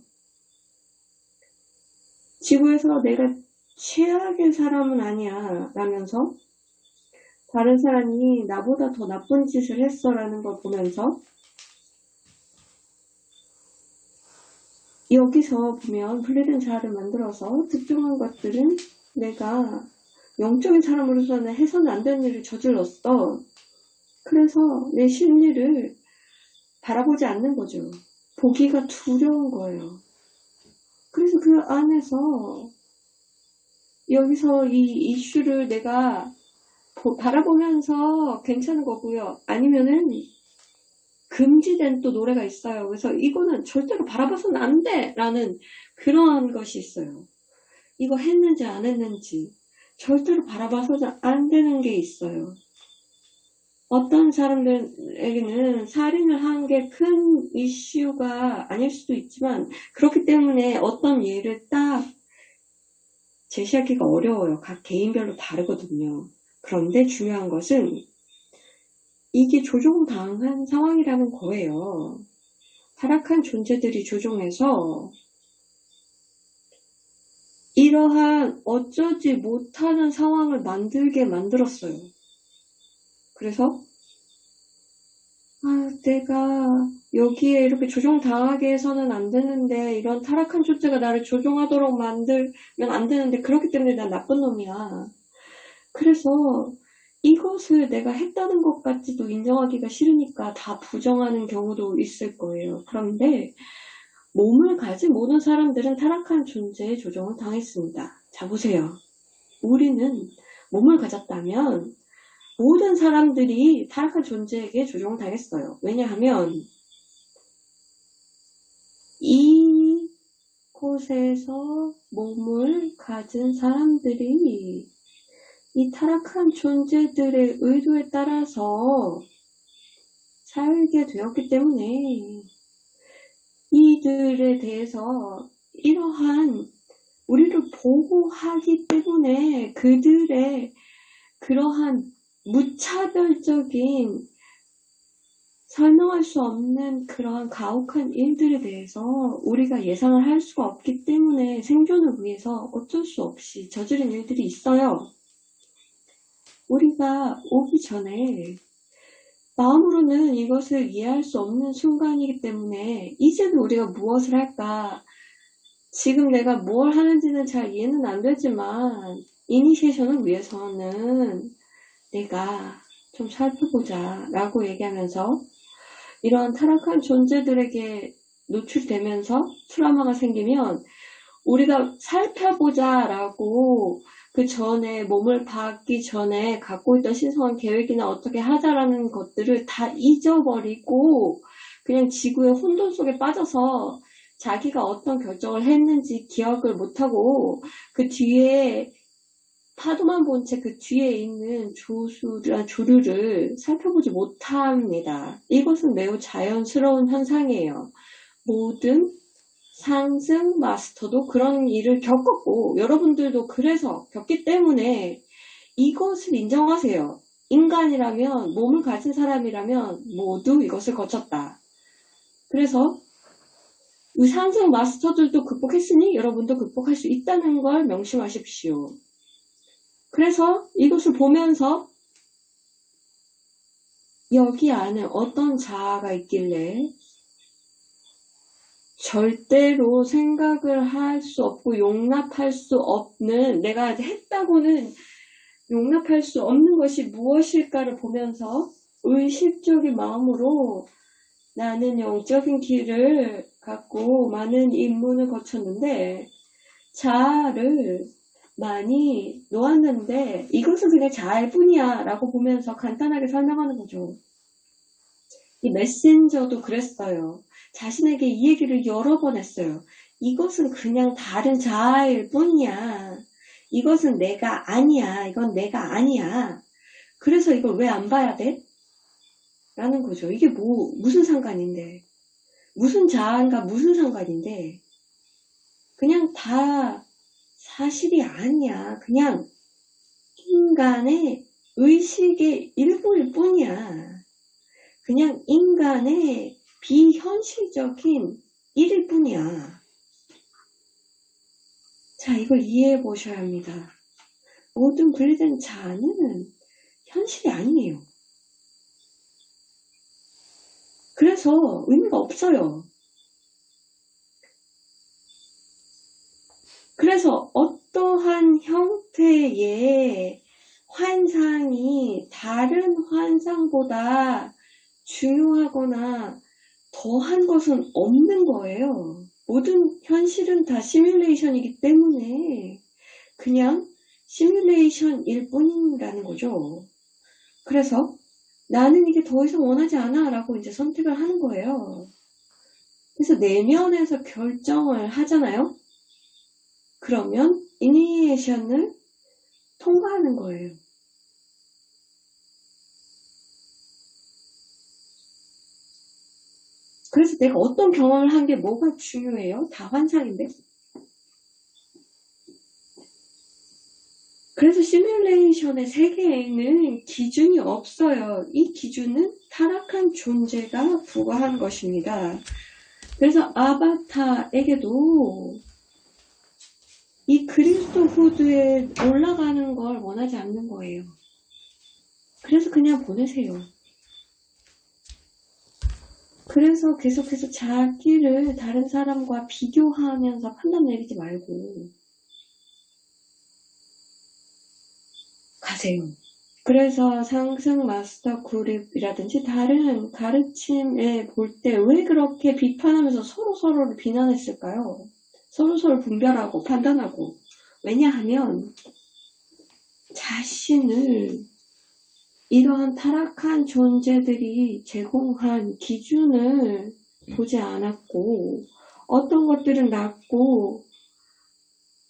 지구에서 내가 최악의 사람은 아니야 라면서 다른 사람이 나보다 더 나쁜 짓을 했어 라는 걸 보면서 여기서 보면 분리된 자아를 만들어서 특정한 것들은 내가 영적인 사람으로서는 해서는 안 되는 일을 저질렀어. 그래서 내 심리를 바라보지 않는 거죠. 보기가 두려운 거예요. 그래서 그 안에서 여기서 이 이슈를 내가 바라보면서 괜찮은 거고요. 아니면은 금지된 또 노래가 있어요. 그래서 이거는 절대로 바라봐서는 안 돼! 라는 그런 것이 있어요. 이거 했는지 안 했는지 절대로 바라봐서는 안 되는 게 있어요. 어떤 사람들에게는 살인을 한 게 큰 이슈가 아닐 수도 있지만 그렇기 때문에 어떤 예를 딱 제시하기가 어려워요. 각 개인별로 다르거든요. 그런데 중요한 것은 이게 조종당한 상황이라는 거예요. 타락한 존재들이 조종해서 이러한 어쩌지 못하는 상황을 만들게 만들었어요. 그래서 내가 여기에 이렇게 조종당하게 해서는 안 되는데, 이런 타락한 존재가 나를 조종하도록 만들면 안 되는데, 그렇기 때문에 난 나쁜 놈이야. 그래서 이것을 내가 했다는 것까지도 인정하기가 싫으니까 다 부정하는 경우도 있을 거예요. 그런데 몸을 가진 모든 사람들은 타락한 존재의 조종을 당했습니다. 자, 보세요. 우리는 몸을 가졌다면 모든 사람들이 타락한 존재에게 조종을 당했어요. 왜냐하면 이곳에서 몸을 가진 사람들이 이 타락한 존재들의 의도에 따라서 살게 되었기 때문에 이들에 대해서 이러한 우리를 보호하기 때문에 그들의 그러한 무차별적인 설명할 수 없는 그러한 가혹한 일들에 대해서 우리가 예상을 할 수가 없기 때문에 생존을 위해서 어쩔 수 없이 저지른 일들이 있어요. 우리가 오기 전에 마음으로는 이것을 이해할 수 없는 순간이기 때문에 이제는 우리가 무엇을 할까? 지금 내가 뭘 하는지는 잘 이해는 안 되지만 이니시에이션을 위해서는 내가 좀 살펴보자 라고 얘기하면서 이런 타락한 존재들에게 노출되면서 트라우마가 생기면 우리가 살펴보자 라고 그 전에 몸을 받기 전에 갖고 있던 신성한 계획이나 어떻게 하자라는 것들을 다 잊어버리고 그냥 지구의 혼돈 속에 빠져서 자기가 어떤 결정을 했는지 기억을 못하고 그 뒤에 파도만 본 채 그 뒤에 있는 조류를 살펴보지 못합니다. 이것은 매우 자연스러운 현상이에요. 모든 상승 마스터도 그런 일을 겪었고 여러분들도 그래서 겪기 때문에 이것을 인정하세요. 인간이라면 몸을 가진 사람이라면 모두 이것을 거쳤다. 그래서 이 상승 마스터들도 극복했으니 여러분도 극복할 수 있다는 걸 명심하십시오. 그래서 이것을 보면서 여기 안에 어떤 자아가 있길래 절대로 생각을 할 수 없고 용납할 수 없는 내가 했다고는 용납할 수 없는 것이 무엇일까를 보면서 의식적인 마음으로 나는 영적인 길을 갖고 많은 입문을 거쳤는데 자아를 많이 놓았는데 이것은 그냥 자아일 뿐이야 라고 보면서 간단하게 설명하는 거죠. 이 메신저도 그랬어요. 자신에게 이 얘기를 여러 번 했어요. 이것은 그냥 다른 자아일 뿐이야. 이것은 내가 아니야. 이건 내가 아니야. 그래서 이걸 왜 안 봐야 돼? 라는 거죠. 이게 무슨 상관인데. 무슨 자아인가 무슨 상관인데. 그냥 다 사실이 아니야. 그냥 인간의 의식의 일부일 뿐이야. 그냥 인간의 비현실적인 일일 뿐이야. 자, 이걸 이해해 보셔야 합니다. 모든 분리된 자아는 현실이 아니에요. 그래서 의미가 없어요. 그래서 어떠한 형태의 환상이 다른 환상보다 중요하거나 더한 것은 없는 거예요. 모든 현실은 다 시뮬레이션이기 때문에 그냥 시뮬레이션일 뿐이라는 거죠. 그래서 나는 이게 더 이상 원하지 않아 라고 이제 선택을 하는 거예요. 그래서 내면에서 결정을 하잖아요. 그러면 이니시에이션을 통과하는 거예요. 그래서 내가 어떤 경험을 한 게 뭐가 중요해요? 다 환상인데. 그래서 시뮬레이션의 세계에는 기준이 없어요. 이 기준은 타락한 존재가 부과한 것입니다. 그래서 아바타에게도 이 그리스도후드에 올라가는 걸 원하지 않는 거예요. 그래서 그냥 보내세요. 그래서 계속해서 자기를 다른 사람과 비교하면서 판단 내리지 말고 가세요. 그래서 상승 마스터 그룹이라든지 다른 가르침에 볼 때 왜 그렇게 비판하면서 서로를 비난했을까요? 서로를 분별하고 판단하고. 왜냐하면 자신을 이러한 타락한 존재들이 제공한 기준을 보지 않았고, 어떤 것들은 낫고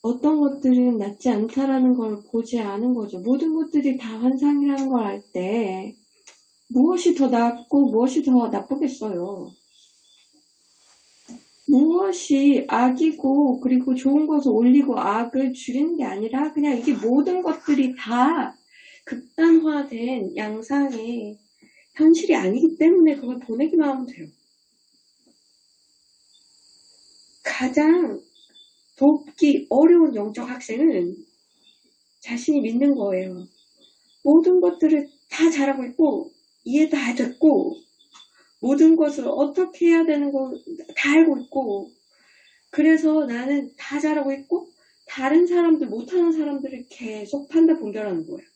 어떤 것들은 낫지 않다라는 걸 보지 않은 거죠. 모든 것들이 다 환상이라는 걸 알 때 무엇이 더 낫고 무엇이 더 나쁘겠어요. 무엇이 악이고 그리고 좋은 것을 올리고 악을 줄이는 게 아니라 그냥 이게 모든 것들이 다 극단화된 양상의 현실이 아니기 때문에 그걸 보내기만 하면 돼요. 가장 돕기 어려운 영적 학생은 자신이 믿는 거예요. 모든 것들을 다 잘하고 있고 이해 다 듣고 모든 것을 어떻게 해야 되는 거 다 알고 있고 그래서 나는 다 잘하고 있고 다른 사람들 못하는 사람들을 계속 판단 분별하는 거예요.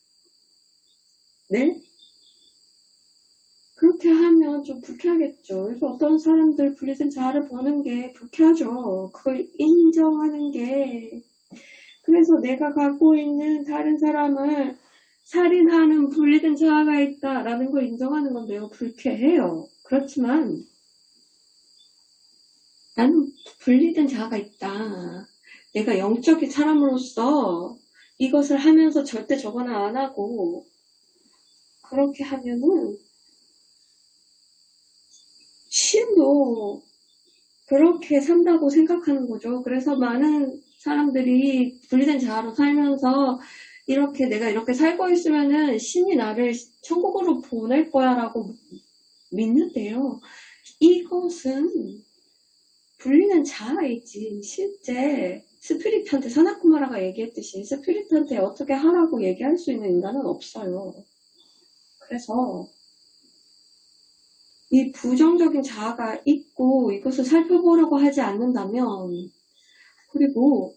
네? 그렇게 하면 좀 불쾌하겠죠. 그래서 어떤 사람들 분리된 자아를 보는 게 불쾌하죠. 그걸 인정하는 게. 그래서 내가 갖고 있는 다른 사람을 살인하는 분리된 자아가 있다라는 걸 인정하는 건 매우 불쾌해요. 그렇지만 나는 분리된 자아가 있다. 내가 영적인 사람으로서 이것을 하면서 절대 저거나 안 하고 그렇게 하면은 신도 그렇게 산다고 생각하는 거죠. 그래서 많은 사람들이 분리된 자아로 살면서 이렇게 내가 이렇게 살고 있으면은 신이 나를 천국으로 보낼 거야 라고 믿는데요. 이것은 분리된 자아이지 실제 스피릿한테 사나쿠마라가 얘기했듯이 스피릿한테 어떻게 하라고 얘기할 수 있는 인간은 없어요. 그래서 이 부정적인 자아가 있고 이것을 살펴보려고 하지 않는다면 그리고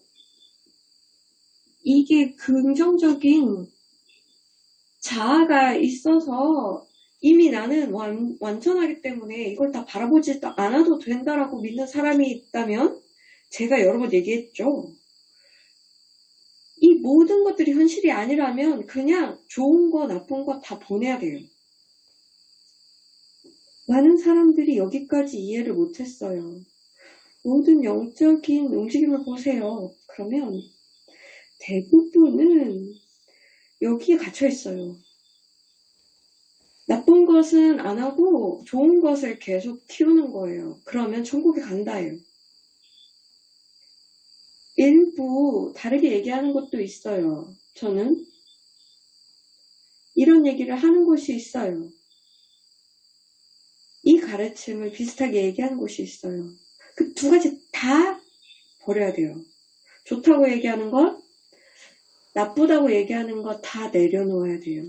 이게 긍정적인 자아가 있어서 이미 나는 완전하기 때문에 이걸 다 바라보지 않아도 된다라고 믿는 사람이 있다면 제가 여러 번 얘기했죠. 이 모든 것들이 현실이 아니라면 그냥 좋은 거 나쁜 거 다 보내야 돼요. 많은 사람들이 여기까지 이해를 못했어요. 모든 영적인 움직임을 보세요. 그러면 대부분은 여기에 갇혀 있어요. 나쁜 것은 안 하고 좋은 것을 계속 키우는 거예요. 그러면 천국에 간다예요. 일부 다르게 얘기하는 것도 있어요. 저는 이런 얘기를 하는 곳이 있어요. 이 가르침을 비슷하게 얘기하는 곳이 있어요. 그 두 가지 다 버려야 돼요. 좋다고 얘기하는 것, 나쁘다고 얘기하는 것 다 내려놓아야 돼요.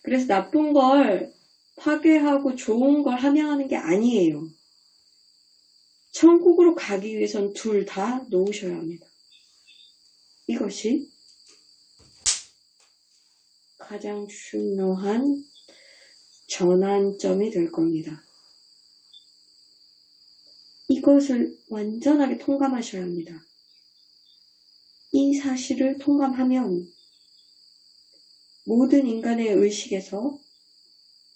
그래서 나쁜 걸 파괴하고 좋은 걸 함양하는 게 아니에요. 천국으로 가기 위해선 둘 다 놓으셔야 합니다. 이것이 가장 중요한 전환점이 될 겁니다. 이것을 완전하게 통감하셔야 합니다. 이 사실을 통감하면 모든 인간의 의식에서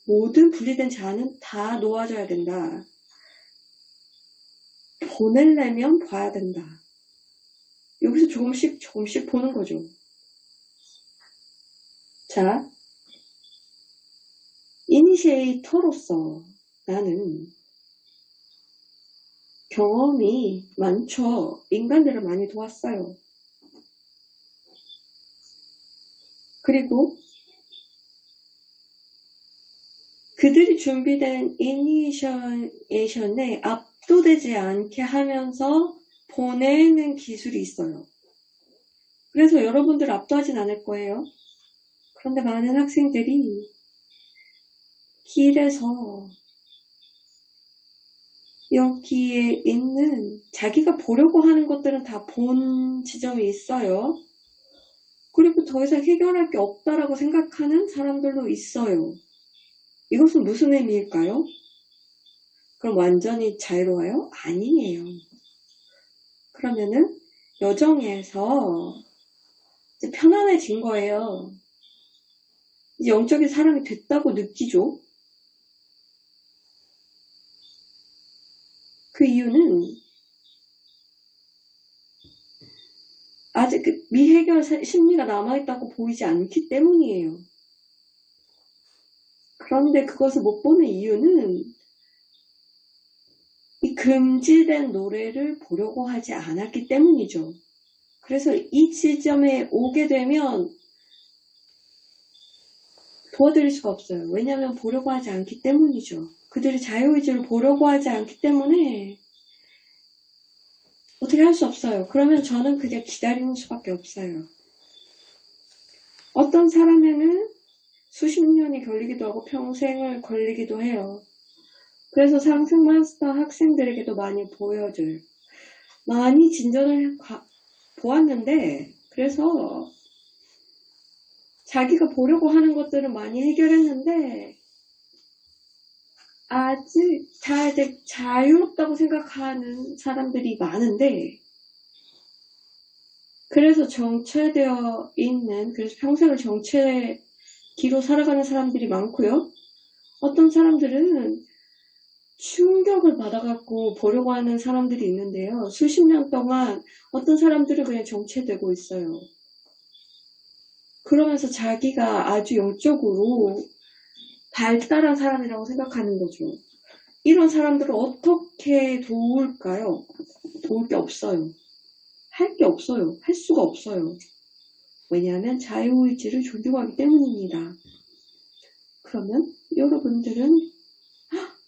모든 분리된 자아는 다 놓아져야 된다. 보내려면 봐야 된다. 여기서 조금씩 보는 거죠. 자, 이니시에이터로서 나는 경험이 많죠. 인간들을 많이 도왔어요. 그리고 그들이 준비된 이니셔에이션에 압도되지 않게 하면서 보내는 기술이 있어요. 그래서 여러분들 압도하진 않을 거예요. 그런데 많은 학생들이 길에서 여기에 있는 자기가 보려고 하는 것들은 다 본 지점이 있어요. 그리고 더 이상 해결할 게 없다라고 생각하는 사람들도 있어요. 이것은 무슨 의미일까요? 그럼 완전히 자유로워요? 아니에요. 그러면은 여정에서 이제 편안해진 거예요. 이제 영적인 사람이 됐다고 느끼죠. 그 이유는 아직 그 미해결 심리가 남아있다고 보이지 않기 때문이에요. 그런데 그것을 못 보는 이유는 이 금지된 노래를 보려고 하지 않았기 때문이죠. 그래서 이 지점에 오게 되면 도와드릴 수가 없어요. 왜냐하면 보려고 하지 않기 때문이죠. 그들이 자유의지를 보려고 하지 않기 때문에 어떻게 할 수 없어요. 그러면 저는 그냥 기다리는 수밖에 없어요. 어떤 사람에는 수십 년이 걸리기도 하고 평생을 걸리기도 해요. 그래서 상승 마스터 학생들에게도 많이 보여줘요. 많이 진전을 보았는데 그래서 자기가 보려고 하는 것들은 많이 해결했는데 아직 자유롭다고 생각하는 사람들이 많은데 그래서 정체되어 있는 그래서 평생을 정체기로 살아가는 사람들이 많고요. 어떤 사람들은 충격을 받아갖고 보려고 하는 사람들이 있는데요. 수십 년 동안 어떤 사람들은 그냥 정체되고 있어요. 그러면서 자기가 아주 영적으로 발달한 사람이라고 생각하는 거죠. 이런 사람들을 어떻게 도울까요? 도울 게 없어요. 할 게 없어요. 할 수가 없어요. 왜냐하면 자유의지를 존중하기 때문입니다. 그러면 여러분들은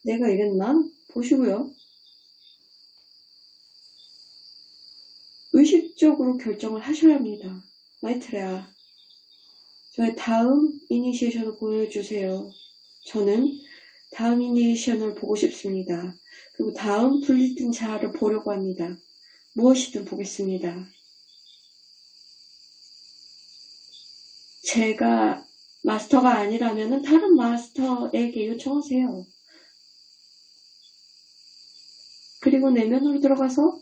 내가 이랬나? 보시고요. 의식적으로 결정을 하셔야 합니다. 마이트레아, 저의 다음 이니시에이션을 보여주세요. 저는 다음 이니시에이션을 보고 싶습니다. 그리고 다음 분리된 자아를 보려고 합니다. 무엇이든 보겠습니다. 제가 마스터가 아니라면 다른 마스터에게 요청하세요. 그리고 내면으로 들어가서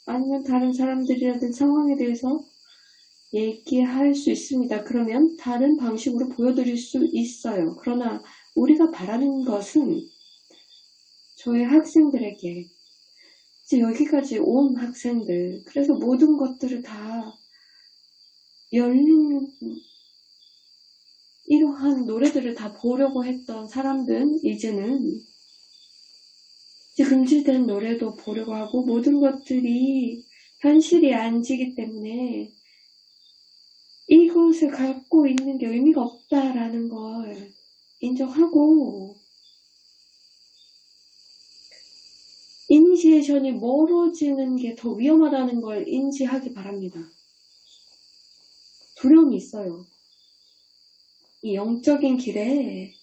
아니면 다른 사람들이라든 상황에 대해서 얘기할 수 있습니다. 그러면 다른 방식으로 보여드릴 수 있어요. 그러나 우리가 바라는 것은 저희 학생들에게 이제 여기까지 온 학생들 그래서 모든 것들을 다 열린 이러한 노래들을 다 보려고 했던 사람들은 이제는 이제 금지된 노래도 보려고 하고 모든 것들이 현실이 아니기 때문에 이것을 갖고 있는 게 의미가 없다라는 걸 인정하고 이니시에이션이 멀어지는 게 더 위험하다는 걸 인지하기 바랍니다. 두려움이 있어요. 이 영적인 길에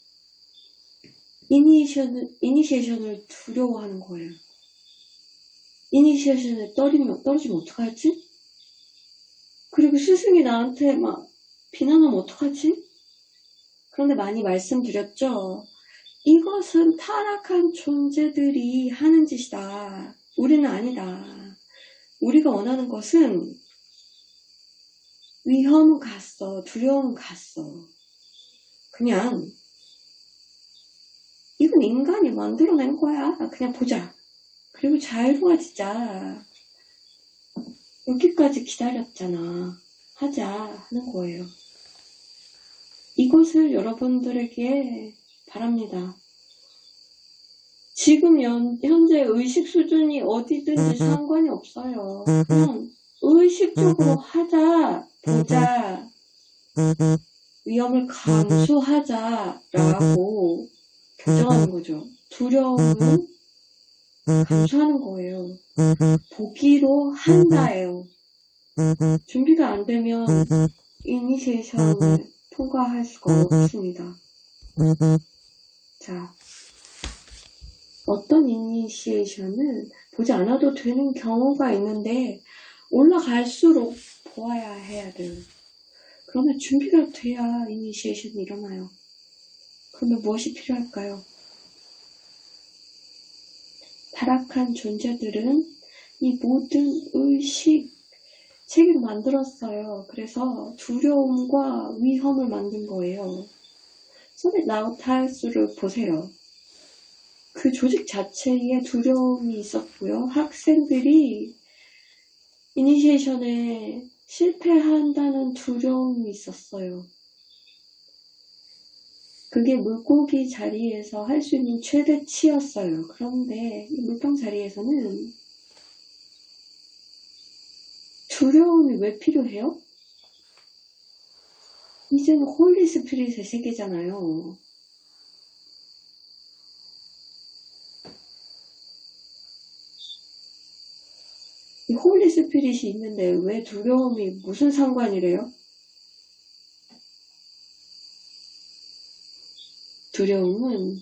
이니시에이션을 두려워하는 거예요. 이니시에이션에 떨어지면 어떡하지? 그리고 스승이 나한테 막 비난하면 어떡하지? 그런데 많이 말씀드렸죠. 이것은 타락한 존재들이 하는 짓이다. 우리는 아니다. 우리가 원하는 것은 위험은 갔어. 두려움은 갔어. 그냥 이건 인간이 만들어낸 거야. 그냥 보자. 그리고 자유로워지자. 여기까지 기다렸잖아. 하자 하는 거예요. 이것을 여러분들에게 바랍니다. 지금 현재 의식 수준이 어디든지 상관이 없어요. 그냥 의식적으로 하자, 보자, 위험을 감수하자라고 결정하는 거죠. 두려움은 감수하는 거예요. 보기로 한다예요. 준비가 안 되면 이니시에이션을 통과할 수가 없습니다. 자, 어떤 이니시에이션은 보지 않아도 되는 경우가 있는데 올라갈수록 보아야 해야 돼요. 그러면 준비가 돼야 이니시에이션이 일어나요. 그러면 무엇이 필요할까요? 타락한 존재들은 이 모든 의식, 책을 만들었어요. 그래서 두려움과 위험을 만든 거예요. 소리 나우타스를 보세요. 그 조직 자체에 두려움이 있었고요. 학생들이 이니시에이션에 실패한다는 두려움이 있었어요. 그게 물고기 자리에서 할 수 있는 최대치였어요. 그런데 이 물병 자리에서는 두려움이 왜 필요해요? 이제는 홀리 스피릿의 세계잖아요. 이 홀리 스피릿이 있는데 왜 두려움이 무슨 상관이래요? 두려움은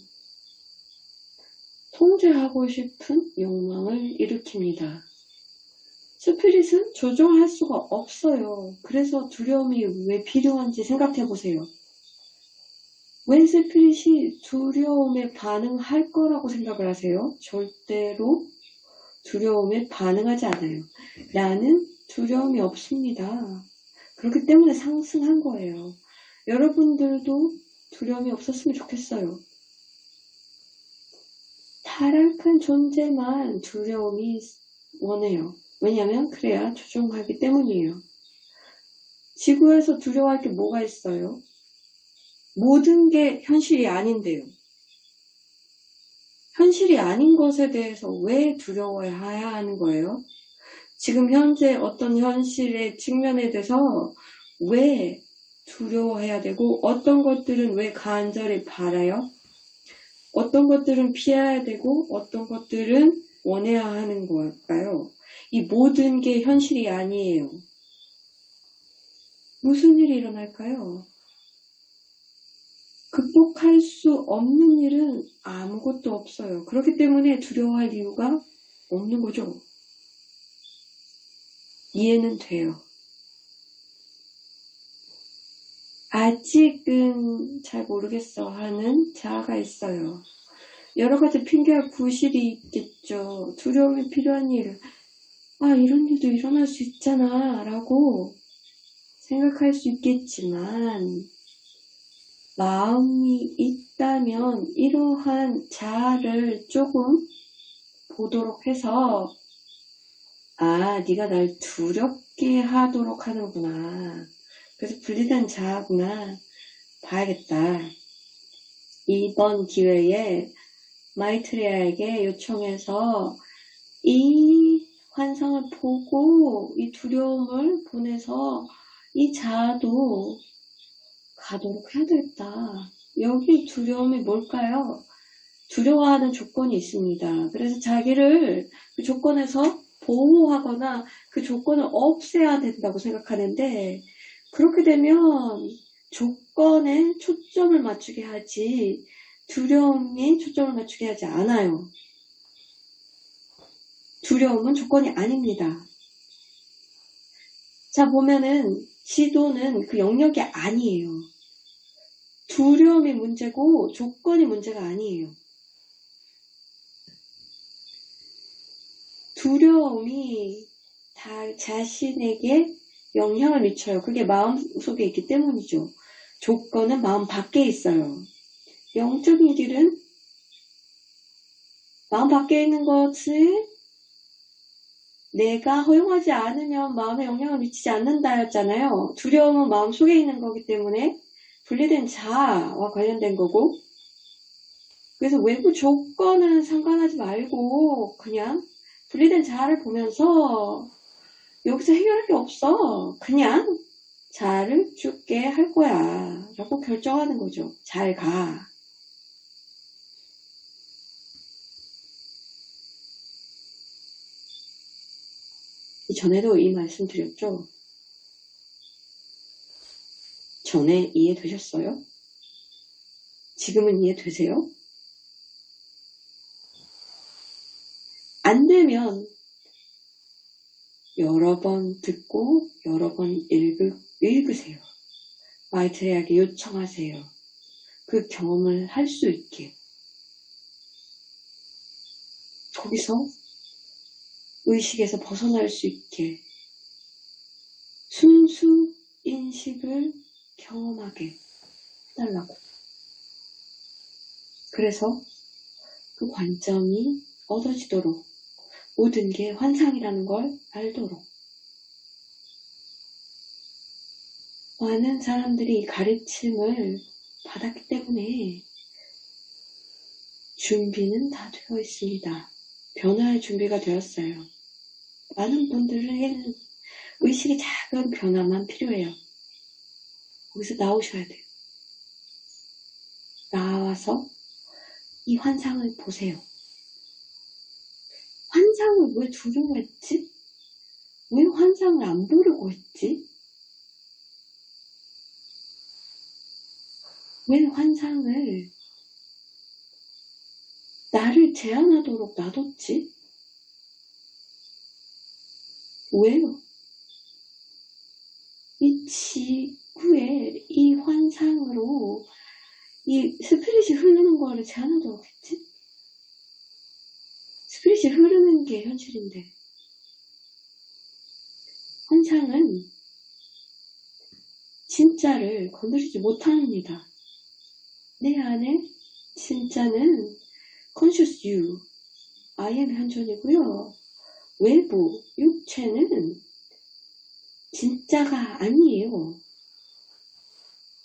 통제하고 싶은 욕망을 일으킵니다. 스피릿은 조정할 수가 없어요. 그래서 두려움이 왜 필요한지 생각해 보세요. 왜 스피릿이 두려움에 반응할 거라고 생각을 하세요? 절대로 두려움에 반응하지 않아요. 나는 두려움이 없습니다. 그렇기 때문에 상승한 거예요. 여러분들도 두려움이 없었으면 좋겠어요. 타락한 존재만 두려움이 원해요. 왜냐하면 그래야 조종하기 때문이에요. 지구에서 두려워할 게 뭐가 있어요? 모든 게 현실이 아닌데요. 현실이 아닌 것에 대해서 왜 두려워해야 하는 거예요? 지금 현재 어떤 현실의 측면에 대해서 왜 두려워해야 되고 어떤 것들은 왜 간절히 바라요? 어떤 것들은 피해야 되고 어떤 것들은 원해야 하는 걸까요? 이 모든 게 현실이 아니에요. 무슨 일이 일어날까요? 극복할 수 없는 일은 아무것도 없어요. 그렇기 때문에 두려워할 이유가 없는 거죠. 이해는 돼요. 아직은 잘 모르겠어 하는 자아가 있어요. 여러 가지 핑계와 구실이 있겠죠. 두려움이 필요한 일, 이런 일도 일어날 수 있잖아 라고 생각할 수 있겠지만 마음이 있다면 이러한 자아를 조금 보도록 해서 네가 날 두렵게 하도록 하는구나. 그래서 분리된 자아구나. 봐야겠다. 이번 기회에 마이트레아에게 요청해서 이 환상을 보고 이 두려움을 보내서 이 자아도 가도록 해야 되겠다. 여기 두려움이 뭘까요? 두려워하는 조건이 있습니다. 그래서 자기를 그 조건에서 보호하거나 그 조건을 없애야 된다고 생각하는데 그렇게 되면 조건에 초점을 맞추게 하지 두려움이 초점을 맞추게 하지 않아요. 두려움은 조건이 아닙니다. 자, 보면은 지도는 그 영역이 아니에요. 두려움이 문제고 조건이 문제가 아니에요. 두려움이 다 자신에게 영향을 미쳐요. 그게 마음속에 있기 때문이죠. 조건은 마음 밖에 있어요. 영적인 길은 마음 밖에 있는 것을 내가 허용하지 않으면 마음에 영향을 미치지 않는다였잖아요. 두려움은 마음 속에 있는 거기 때문에 분리된 자아와 관련된 거고 그래서 외부 조건은 상관하지 말고 그냥 분리된 자아를 보면서 여기서 해결할 게 없어. 그냥 자아를 죽게 할 거야. 라고 결정하는 거죠. 잘 가. 이전에도 이 말씀 드렸죠? 전에 이해되셨어요? 지금은 이해되세요? 안 되면 여러 번 듣고 여러 번 읽으세요. 마이트레이에게 요청하세요. 그 경험을 할 수 있게. 거기서 의식에서 벗어날 수 있게 순수 인식을 경험하게 해달라고. 그래서 그 관점이 얻어지도록 모든 게 환상이라는 걸 알도록 많은 사람들이 가르침을 받았기 때문에 준비는 다 되어 있습니다. 변화의 준비가 되었어요. 많은 분들에게는 의식의 작은 변화만 필요해요. 거기서 나오셔야 돼요. 나와서 이 환상을 보세요. 환상을 왜 두려워했지? 왜 환상을 안 보려고 했지? 왜 환상을 나를 제한하도록 놔뒀지? 왜요? 이 지구에 이 환상으로 이 스피릿이 흐르는 거를 제한하도록 했지? 스피릿이 흐르는 게 현실인데 환상은 진짜를 건드리지 못합니다. 내 안에 진짜는 conscious you, I am 현존이고요. 외부, 육체는 진짜가 아니에요.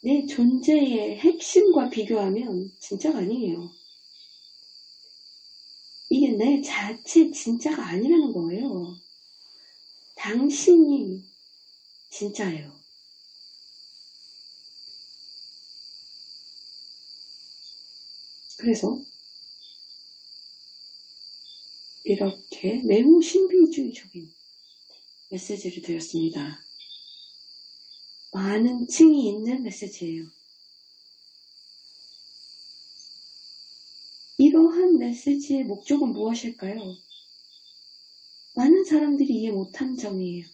내 존재의 핵심과 비교하면 진짜가 아니에요. 이게 내 자체 진짜가 아니라는 거예요. 당신이 진짜예요. 그래서 이렇게 매우 신비주의적인 메시지를 드렸습니다. 많은 층이 있는 메시지예요. 이러한 메시지의 목적은 무엇일까요? 많은 사람들이 이해 못한 점이에요.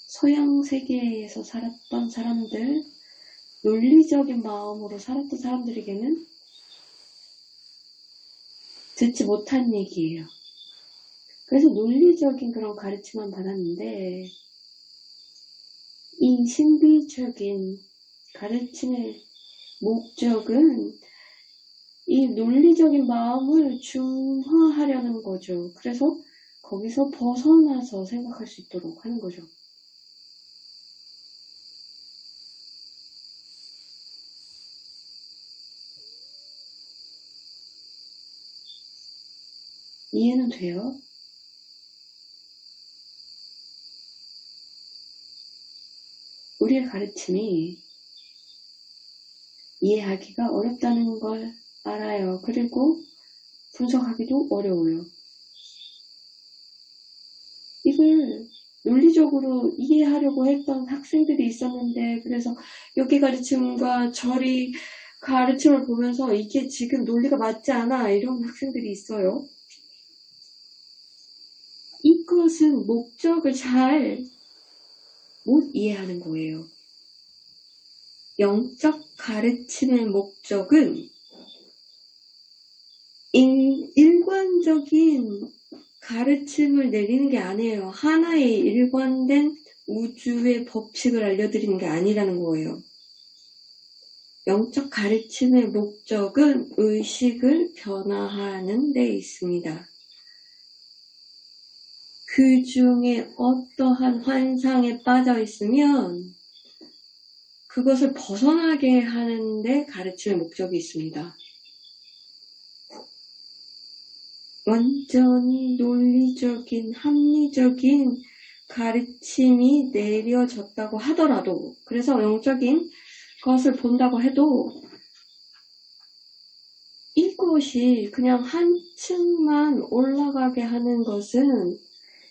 서양 세계에서 살았던 사람들, 논리적인 마음으로 살았던 사람들에게는 듣지 못한 얘기예요. 그래서 논리적인 그런 가르침만 받았는데 이 신비적인 가르침의 목적은 이 논리적인 마음을 중화하려는 거죠. 그래서 거기서 벗어나서 생각할 수 있도록 하는 거죠. 이해는 돼요? 우리의 가르침이 이해하기가 어렵다는 걸 알아요. 그리고 분석하기도 어려워요. 이걸 논리적으로 이해하려고 했던 학생들이 있었는데 그래서 여기 가르침과 저리 가르침을 보면서 이게 지금 논리가 맞지 않아 이런 학생들이 있어요. 이것은 목적을 잘 못 이해하는 거예요. 영적 가르침의 목적은 일관적인 가르침을 내리는 게 아니에요. 하나의 일관된 우주의 법칙을 알려드리는 게 아니라는 거예요. 영적 가르침의 목적은 의식을 변화하는 데 있습니다. 그 중에 어떠한 환상에 빠져 있으면 그것을 벗어나게 하는데 가르침의 목적이 있습니다. 완전히 논리적인, 합리적인 가르침이 내려졌다고 하더라도, 그래서 영적인 것을 본다고 해도 것이 그냥 한 층만 올라가게 하는 것은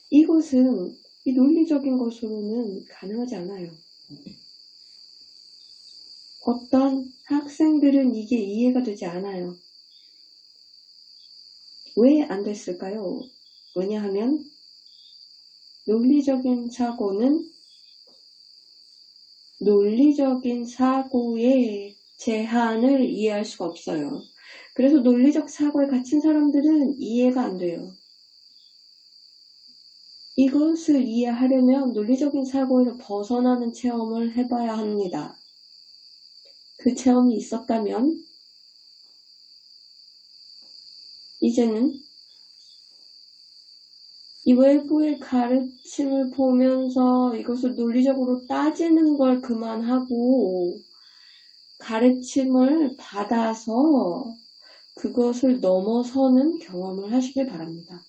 이것은 이 논리적인 것으로는 가능하지 않아요. 어떤 학생들은 이게 이해가 되지 않아요. 왜 안 됐을까요? 왜냐하면 논리적인 사고의 제한을 이해할 수가 없어요. 그래서 논리적 사고에 갇힌 사람들은 이해가 안 돼요. 이것을 이해하려면 논리적인 사고에서 벗어나는 체험을 해봐야 합니다. 그 체험이 있었다면 이제는 이 외부의 가르침을 보면서 이것을 논리적으로 따지는 걸 그만하고 가르침을 받아서 그것을 넘어서는 경험을 하시길 바랍니다.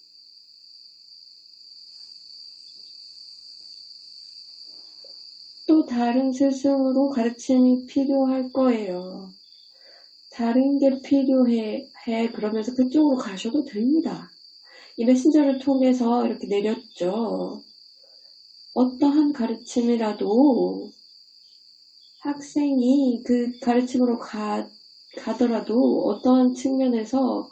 또 다른 스승으로 가르침이 필요할 거예요. 다른 게 필요해 그러면서 그쪽으로 가셔도 됩니다. 이 메신저를 통해서 이렇게 내렸죠. 어떠한 가르침이라도 학생이 그 가르침으로 가더라도 어떠한 측면에서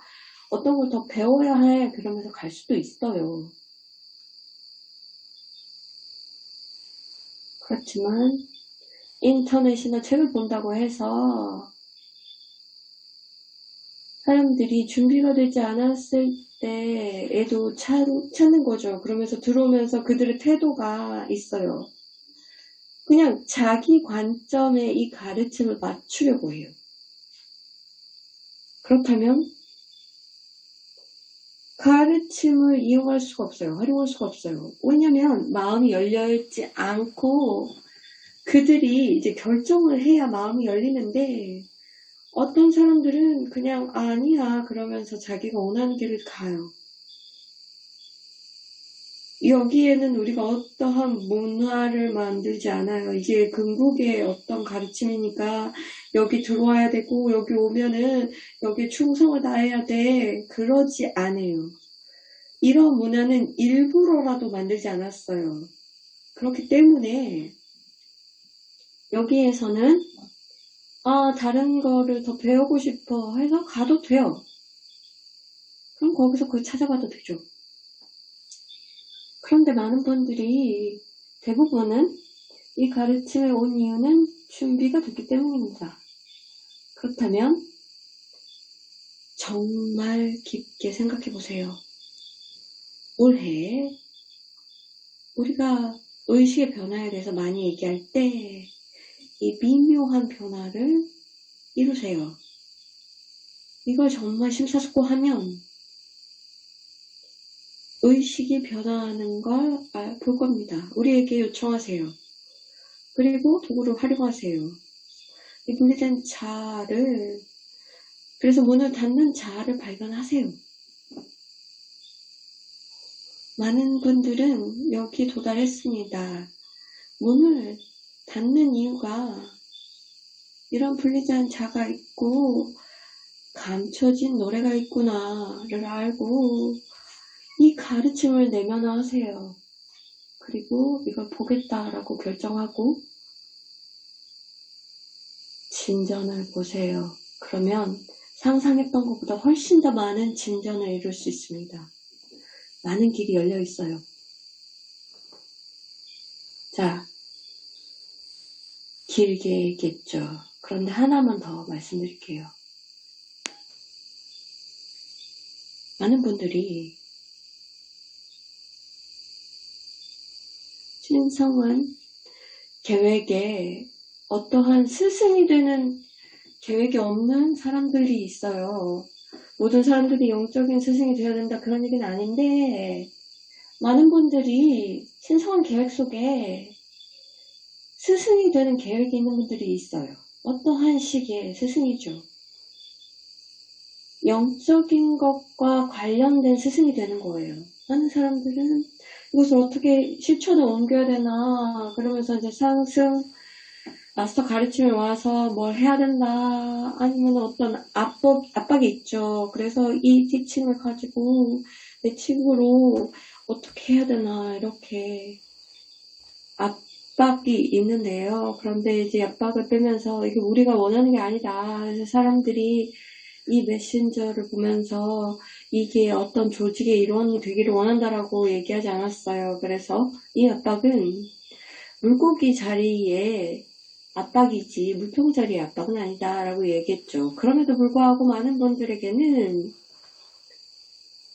어떤 걸 더 배워야 해 그러면서 갈 수도 있어요. 그렇지만 인터넷이나 책을 본다고 해서 사람들이 준비가 되지 않았을 때에도 찾는 거죠. 그러면서 들어오면서 그들의 태도가 있어요. 그냥 자기 관점에 이 가르침을 맞추려고 해요. 그렇다면 가르침을 이용할 수가 없어요. 활용할 수가 없어요. 왜냐하면 마음이 열려있지 않고 그들이 이제 결정을 해야 마음이 열리는데 어떤 사람들은 그냥 아니야 그러면서 자기가 원하는 길을 가요. 여기에는 우리가 어떠한 문화를 만들지 않아요. 이게 궁극의 어떤 가르침이니까 여기 들어와야 되고 여기 오면은 여기 충성을 다해야 돼. 그러지 않아요. 이런 문화는 일부러라도 만들지 않았어요. 그렇기 때문에 여기에서는 다른 거를 더 배우고 싶어 해서 가도 돼요. 그럼 거기서 그걸 찾아봐도 되죠. 그런데 많은 분들이 대부분은 이 가르침에 온 이유는 준비가 됐기 때문입니다. 그렇다면 정말 깊게 생각해 보세요. 올해 우리가 의식의 변화에 대해서 많이 얘기할 때 이 미묘한 변화를 이루세요. 이걸 정말 심사숙고하면 의식이 변화하는 걸 볼 겁니다. 우리에게 요청하세요. 그리고 도구를 활용하세요. 이 분리된 자아를, 그래서 문을 닫는 자아를 발견하세요. 많은 분들은 여기 도달했습니다. 문을 닫는 이유가 이런 분리된 자가 있고 감춰진 노래가 있구나를 알고 이 가르침을 내면화하세요. 그리고 이걸 보겠다라고 결정하고 진전을 보세요. 그러면 상상했던 것보다 훨씬 더 많은 진전을 이룰 수 있습니다. 많은 길이 열려 있어요. 자, 길게 얘기했죠. 그런데 하나만 더 말씀드릴게요. 많은 분들이 신성한 계획에 어떠한 스승이 되는 계획이 없는 사람들이 있어요. 모든 사람들이 영적인 스승이 되어야 된다 그런 얘기는 아닌데 많은 분들이 신성한 계획 속에 스승이 되는 계획이 있는 분들이 있어요. 어떠한 시기에 스승이죠. 영적인 것과 관련된 스승이 되는 거예요. 많은 사람들은 이것을 어떻게 실천에 옮겨야 되나 그러면서 이제 상승 마스터 가르침에 와서 뭘 해야 된다, 아니면 어떤 압박이 있죠. 그래서 이 티칭을 가지고 내 친구로 어떻게 해야 되나, 이렇게 압박이 있는데요. 그런데 이제 압박을 빼면서 이게 우리가 원하는 게 아니다. 그래서 사람들이 이 메신저를 보면서 이게 어떤 조직의 일원이 되기를 원한다라고 얘기하지 않았어요. 그래서 이 압박은 물고기 자리에 압박이지 물통 자리의 압박은 아니다 라고 얘기했죠. 그럼에도 불구하고 많은 분들에게는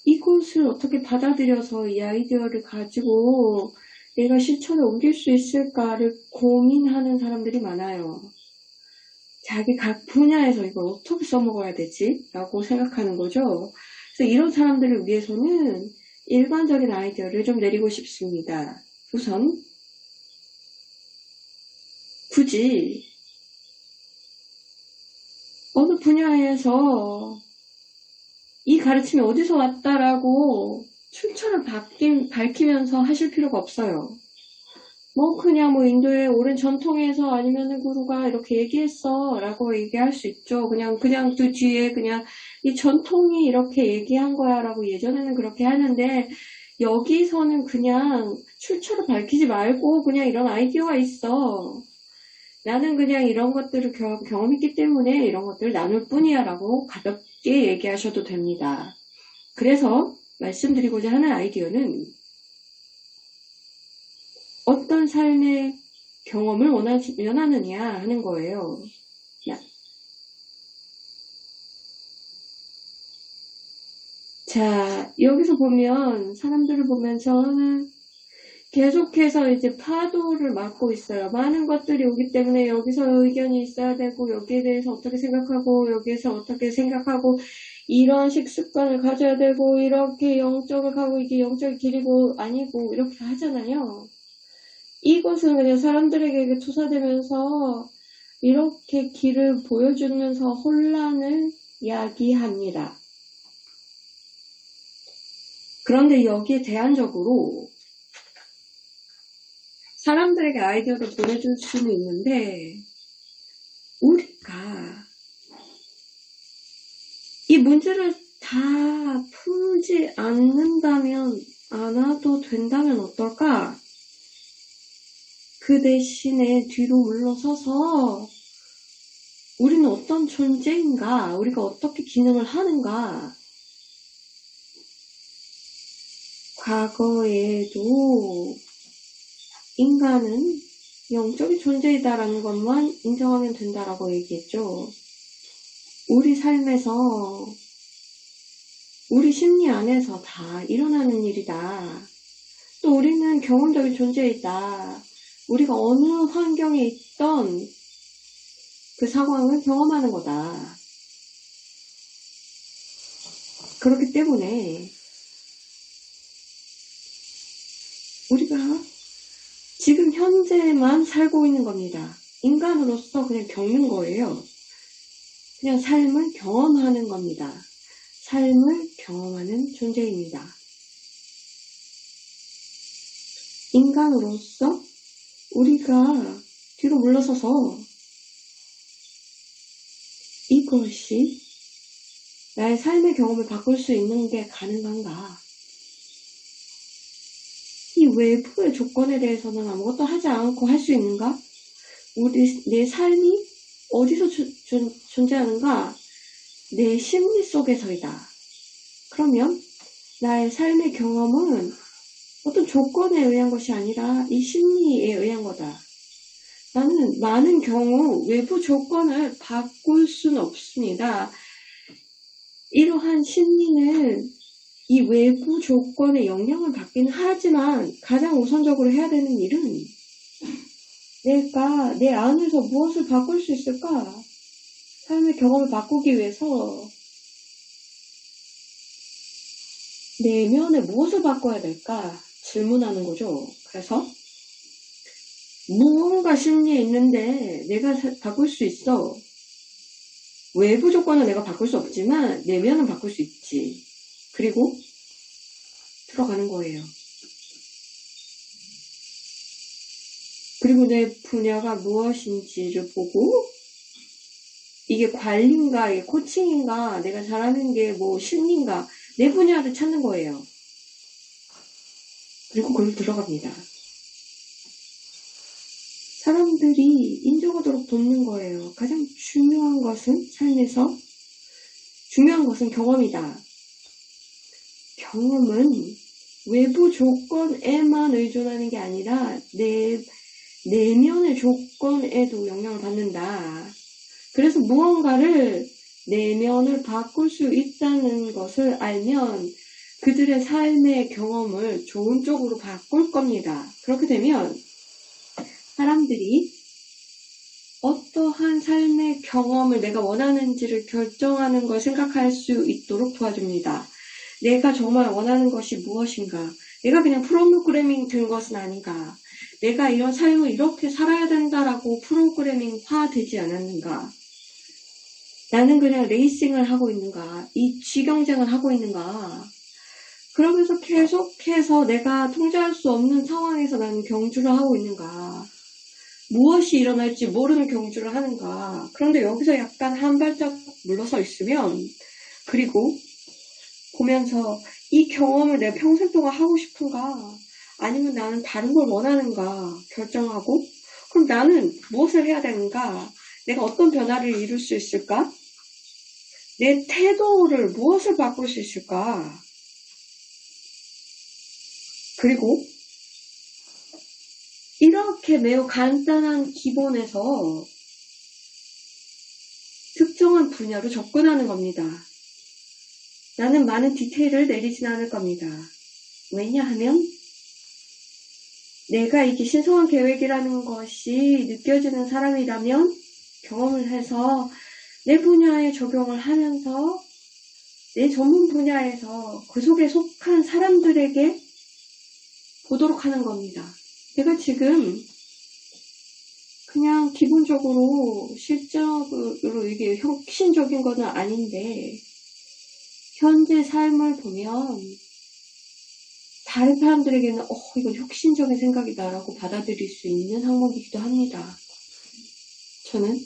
이것을 어떻게 받아들여서 이 아이디어를 가지고 내가 실천에 옮길 수 있을까를 고민하는 사람들이 많아요. 자기 각 분야에서 이걸 어떻게 써먹어야 되지? 라고 생각하는 거죠. 그래서 이런 사람들을 위해서는 일반적인 아이디어를 좀 내리고 싶습니다. 우선 굳이 어느 분야에서 이 가르침이 어디서 왔다라고 출처를 밝히면서 하실 필요가 없어요. 그냥 인도의 오랜 전통에서 아니면은 구루가 이렇게 얘기했어 라고 얘기할 수 있죠. 그냥 그 뒤에 그냥 이 전통이 이렇게 얘기한 거야 라고 예전에는 그렇게 하는데, 여기서는 그냥 출처를 밝히지 말고 그냥 이런 아이디어가 있어. 나는 그냥 이런 것들을 경험했기 때문에 이런 것들을 나눌 뿐이야 라고 가볍게 얘기하셔도 됩니다. 그래서 말씀드리고자 하는 아이디어는 어떤 삶의 경험을 원하느냐 하는 거예요. 자, 여기서 보면 사람들을 보면서는 계속해서 이제 파도를 맞고 있어요. 많은 것들이 오기 때문에 여기서 의견이 있어야 되고, 여기에 대해서 어떻게 생각하고, 여기에서 어떻게 생각하고, 이런 식습관을 가져야 되고, 이렇게 영적을 가고, 이게 영적의 길이고 아니고 이렇게 하잖아요. 이것은 그냥 사람들에게 투사되면서 이렇게 길을 보여주면서 혼란을 야기합니다. 그런데 여기에 대안적으로 사람들에게 아이디어를 보내줄 수는 있는데, 우리가 이 문제를 다 풀지 않아도 된다면 어떨까? 그 대신에 뒤로 물러서서 우리는 어떤 존재인가? 우리가 어떻게 기능을 하는가? 과거에도 인간은 영적인 존재이다라는 것만 인정하면 된다라고 얘기했죠. 우리 삶에서, 우리 심리 안에서 다 일어나는 일이다. 또 우리는 경험적인 존재이다. 우리가 어느 환경에 있던 그 상황을 경험하는 거다. 그렇기 때문에 우리가 지금 현재만 살고 있는 겁니다. 인간으로서 그냥 겪는 거예요. 그냥 삶을 경험하는 겁니다. 삶을 경험하는 존재입니다. 인간으로서 우리가 뒤로 물러서서 이것이 나의 삶의 경험을 바꿀 수 있는 게 가능한가? 이 외부의 조건에 대해서는 아무것도 하지 않고 할 수 있는가? 내 삶이 어디서 존재하는가? 내 심리 속에서이다. 그러면 나의 삶의 경험은 어떤 조건에 의한 것이 아니라 이 심리에 의한 거다. 나는 많은 경우 외부 조건을 바꿀 수는 없습니다. 이러한 심리는 이 외부 조건의 영향을 받기는 하지만 가장 우선적으로 해야 되는 일은 내가 내 안에서 무엇을 바꿀 수 있을까? 삶의 경험을 바꾸기 위해서 내면에 무엇을 바꿔야 될까? 질문하는 거죠. 그래서 무언가 심리에 있는데 내가 바꿀 수 있어. 외부 조건은 내가 바꿀 수 없지만 내면은 바꿀 수 있지. 그리고 들어가는 거예요. 그리고 내 분야가 무엇인지를 보고 이게 관리인가, 이게 코칭인가, 내가 잘하는 게 뭐 심리인가, 내 분야를 찾는 거예요. 그리고 그걸 들어갑니다. 사람들이 인정하도록 돕는 거예요. 가장 중요한 것은 삶에서 중요한 것은 경험이다. 경험은 외부 조건에만 의존하는 게 아니라 내 내면의 조건에도 영향을 받는다. 그래서 무언가를 내면을 바꿀 수 있다는 것을 알면 그들의 삶의 경험을 좋은 쪽으로 바꿀 겁니다. 그렇게 되면 사람들이 어떠한 삶의 경험을 내가 원하는지를 결정하는 걸 생각할 수 있도록 도와줍니다. 내가 정말 원하는 것이 무엇인가? 내가 그냥 프로그래밍 된 것은 아닌가? 내가 이런 삶을 이렇게 살아야 된다라고 프로그래밍화 되지 않았는가? 나는 그냥 레이싱을 하고 있는가? 이지 경쟁을 하고 있는가? 그러면서 계속해서 내가 통제할 수 없는 상황에서 나는 경주를 하고 있는가? 무엇이 일어날지 모르는 경주를 하는가? 그런데 여기서 약간 한 발짝 물러서 있으면, 그리고 보면서 이 경험을 내가 평생 동안 하고 싶은가? 아니면 나는 다른 걸 원하는가? 결정하고, 그럼 나는 무엇을 해야 되는가? 내가 어떤 변화를 이룰 수 있을까? 내 태도를 무엇을 바꿀 수 있을까? 그리고 이렇게 매우 간단한 기본에서 특정한 분야로 접근하는 겁니다. 나는 많은 디테일을 내리진 않을 겁니다. 왜냐하면 내가 이게 신성한 계획이라는 것이 느껴지는 사람이라면 경험을 해서 내 분야에 적용을 하면서 내 전문 분야에서 그 속에 속한 사람들에게 보도록 하는 겁니다. 내가 지금 그냥 기본적으로 실적으로 이게 혁신적인 거는 아닌데 현재 삶을 보면 다른 사람들에게는 이건 혁신적인 생각이다 라고 받아들일 수 있는 항목이기도 합니다. 저는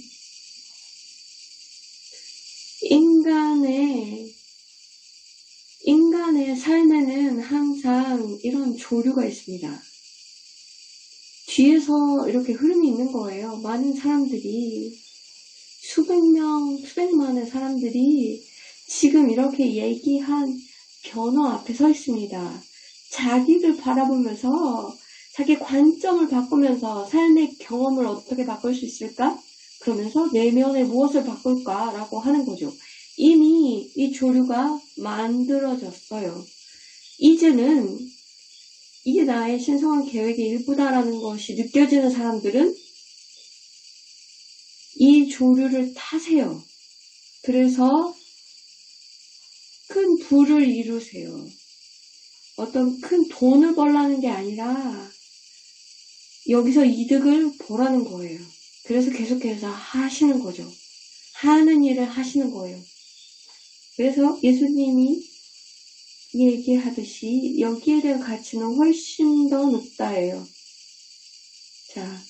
인간의 삶에는 항상 이런 조류가 있습니다. 뒤에서 이렇게 흐름이 있는 거예요. 많은 사람들이, 수백만의 사람들이 지금 이렇게 얘기한 변화 앞에 서 있습니다. 자기를 바라보면서 자기 관점을 바꾸면서 삶의 경험을 어떻게 바꿀 수 있을까? 그러면서 내면에 무엇을 바꿀까라고 하는 거죠. 이미 이 조류가 만들어졌어요. 이제는 이게 나의 신성한 계획의 일부다라는 것이 느껴지는 사람들은 이 조류를 타세요. 그래서 큰 부를 이루세요. 어떤 큰 돈을 벌라는 게 아니라 여기서 이득을 보라는 거예요. 그래서 계속해서 하시는 거죠. 하는 일을 하시는 거예요. 그래서 예수님이 얘기하듯이 여기에 대한 가치는 훨씬 더 높다예요. 자,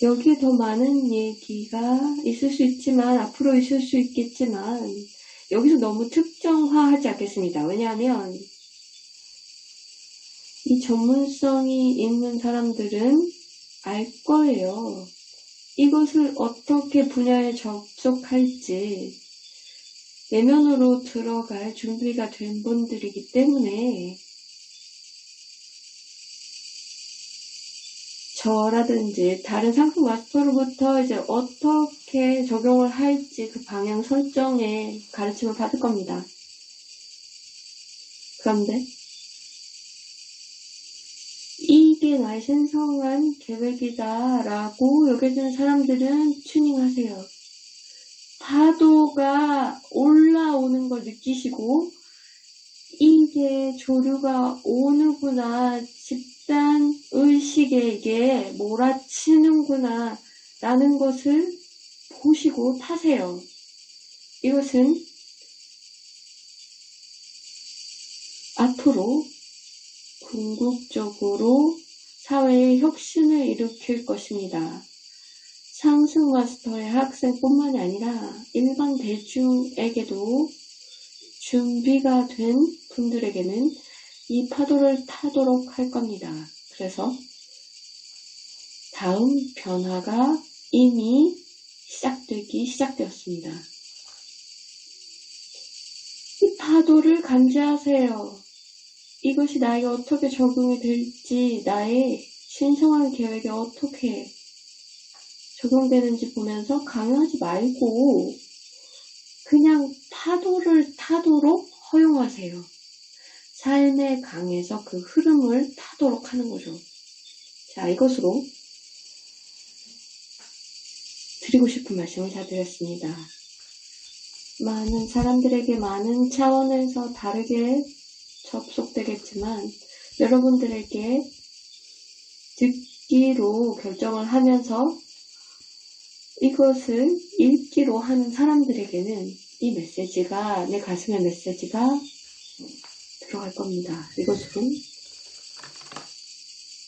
여기에 더 많은 얘기가 있을 수 있지만, 앞으로 있을 수 있겠지만, 여기서 너무 특정화하지 않겠습니다. 왜냐하면 이 전문성이 있는 사람들은 알 거예요. 이것을 어떻게 분야에 접속할지 내면으로 들어갈 준비가 된 분들이기 때문에 저라든지 다른 상품 마스터로부터 이제 어떻게 적용을 할지 그 방향 설정에 가르침을 받을 겁니다. 그런데 이게 나의 신성한 계획이다 라고 여겨지는 사람들은 튜닝하세요. 파도가 올라오는 걸 느끼시고 이게 조류가 오는구나, 집단 의식에 이게 몰아치는구나 라는 것을 보시고 타세요. 이것은 앞으로 궁극적으로 사회에 혁신을 일으킬 것입니다. 상승 마스터의 학생뿐만 아니라 일반 대중에게도 준비가 된 분들에게는 이 파도를 타도록 할 겁니다. 그래서 다음 변화가 이미 시작되었습니다. 이 파도를 감지하세요. 이것이 나에게 어떻게 적용이 될지, 나의 신성한 계획에 어떻게 적용되는지 보면서 강요하지 말고 그냥 파도를 타도록 허용하세요. 삶의 강에서 그 흐름을 타도록 하는 거죠. 자, 이것으로 드리고 싶은 말씀을 다 드렸습니다. 많은 사람들에게 많은 차원에서 다르게 접속되겠지만 여러분들에게 듣기로 결정을 하면서 이것을 읽기로 하는 사람들에게는 이 메시지가, 내 가슴의 메시지가 들어갈 겁니다. 이것으로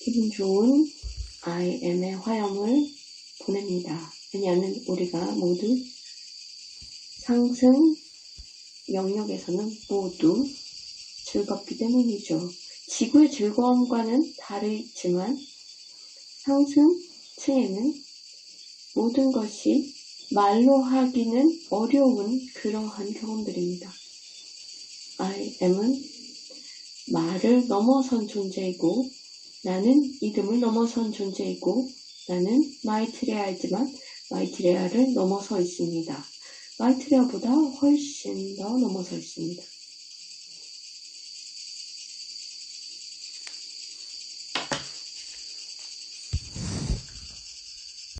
기분 좋은 I am의 화염을 보냅니다. 왜냐하면 우리가 모두 상승 영역에서는 모두 즐겁기 때문이죠. 지구의 즐거움과는 다르지만 상승층에는 모든 것이 말로 하기는 어려운 그러한 경험들입니다. I am은 말을 넘어선 존재이고 나는 이름을 넘어선 존재이고 나는 마이트레아이지만 마이트레아를 넘어서 있습니다. 마이트레아보다 훨씬 더 넘어서 있습니다.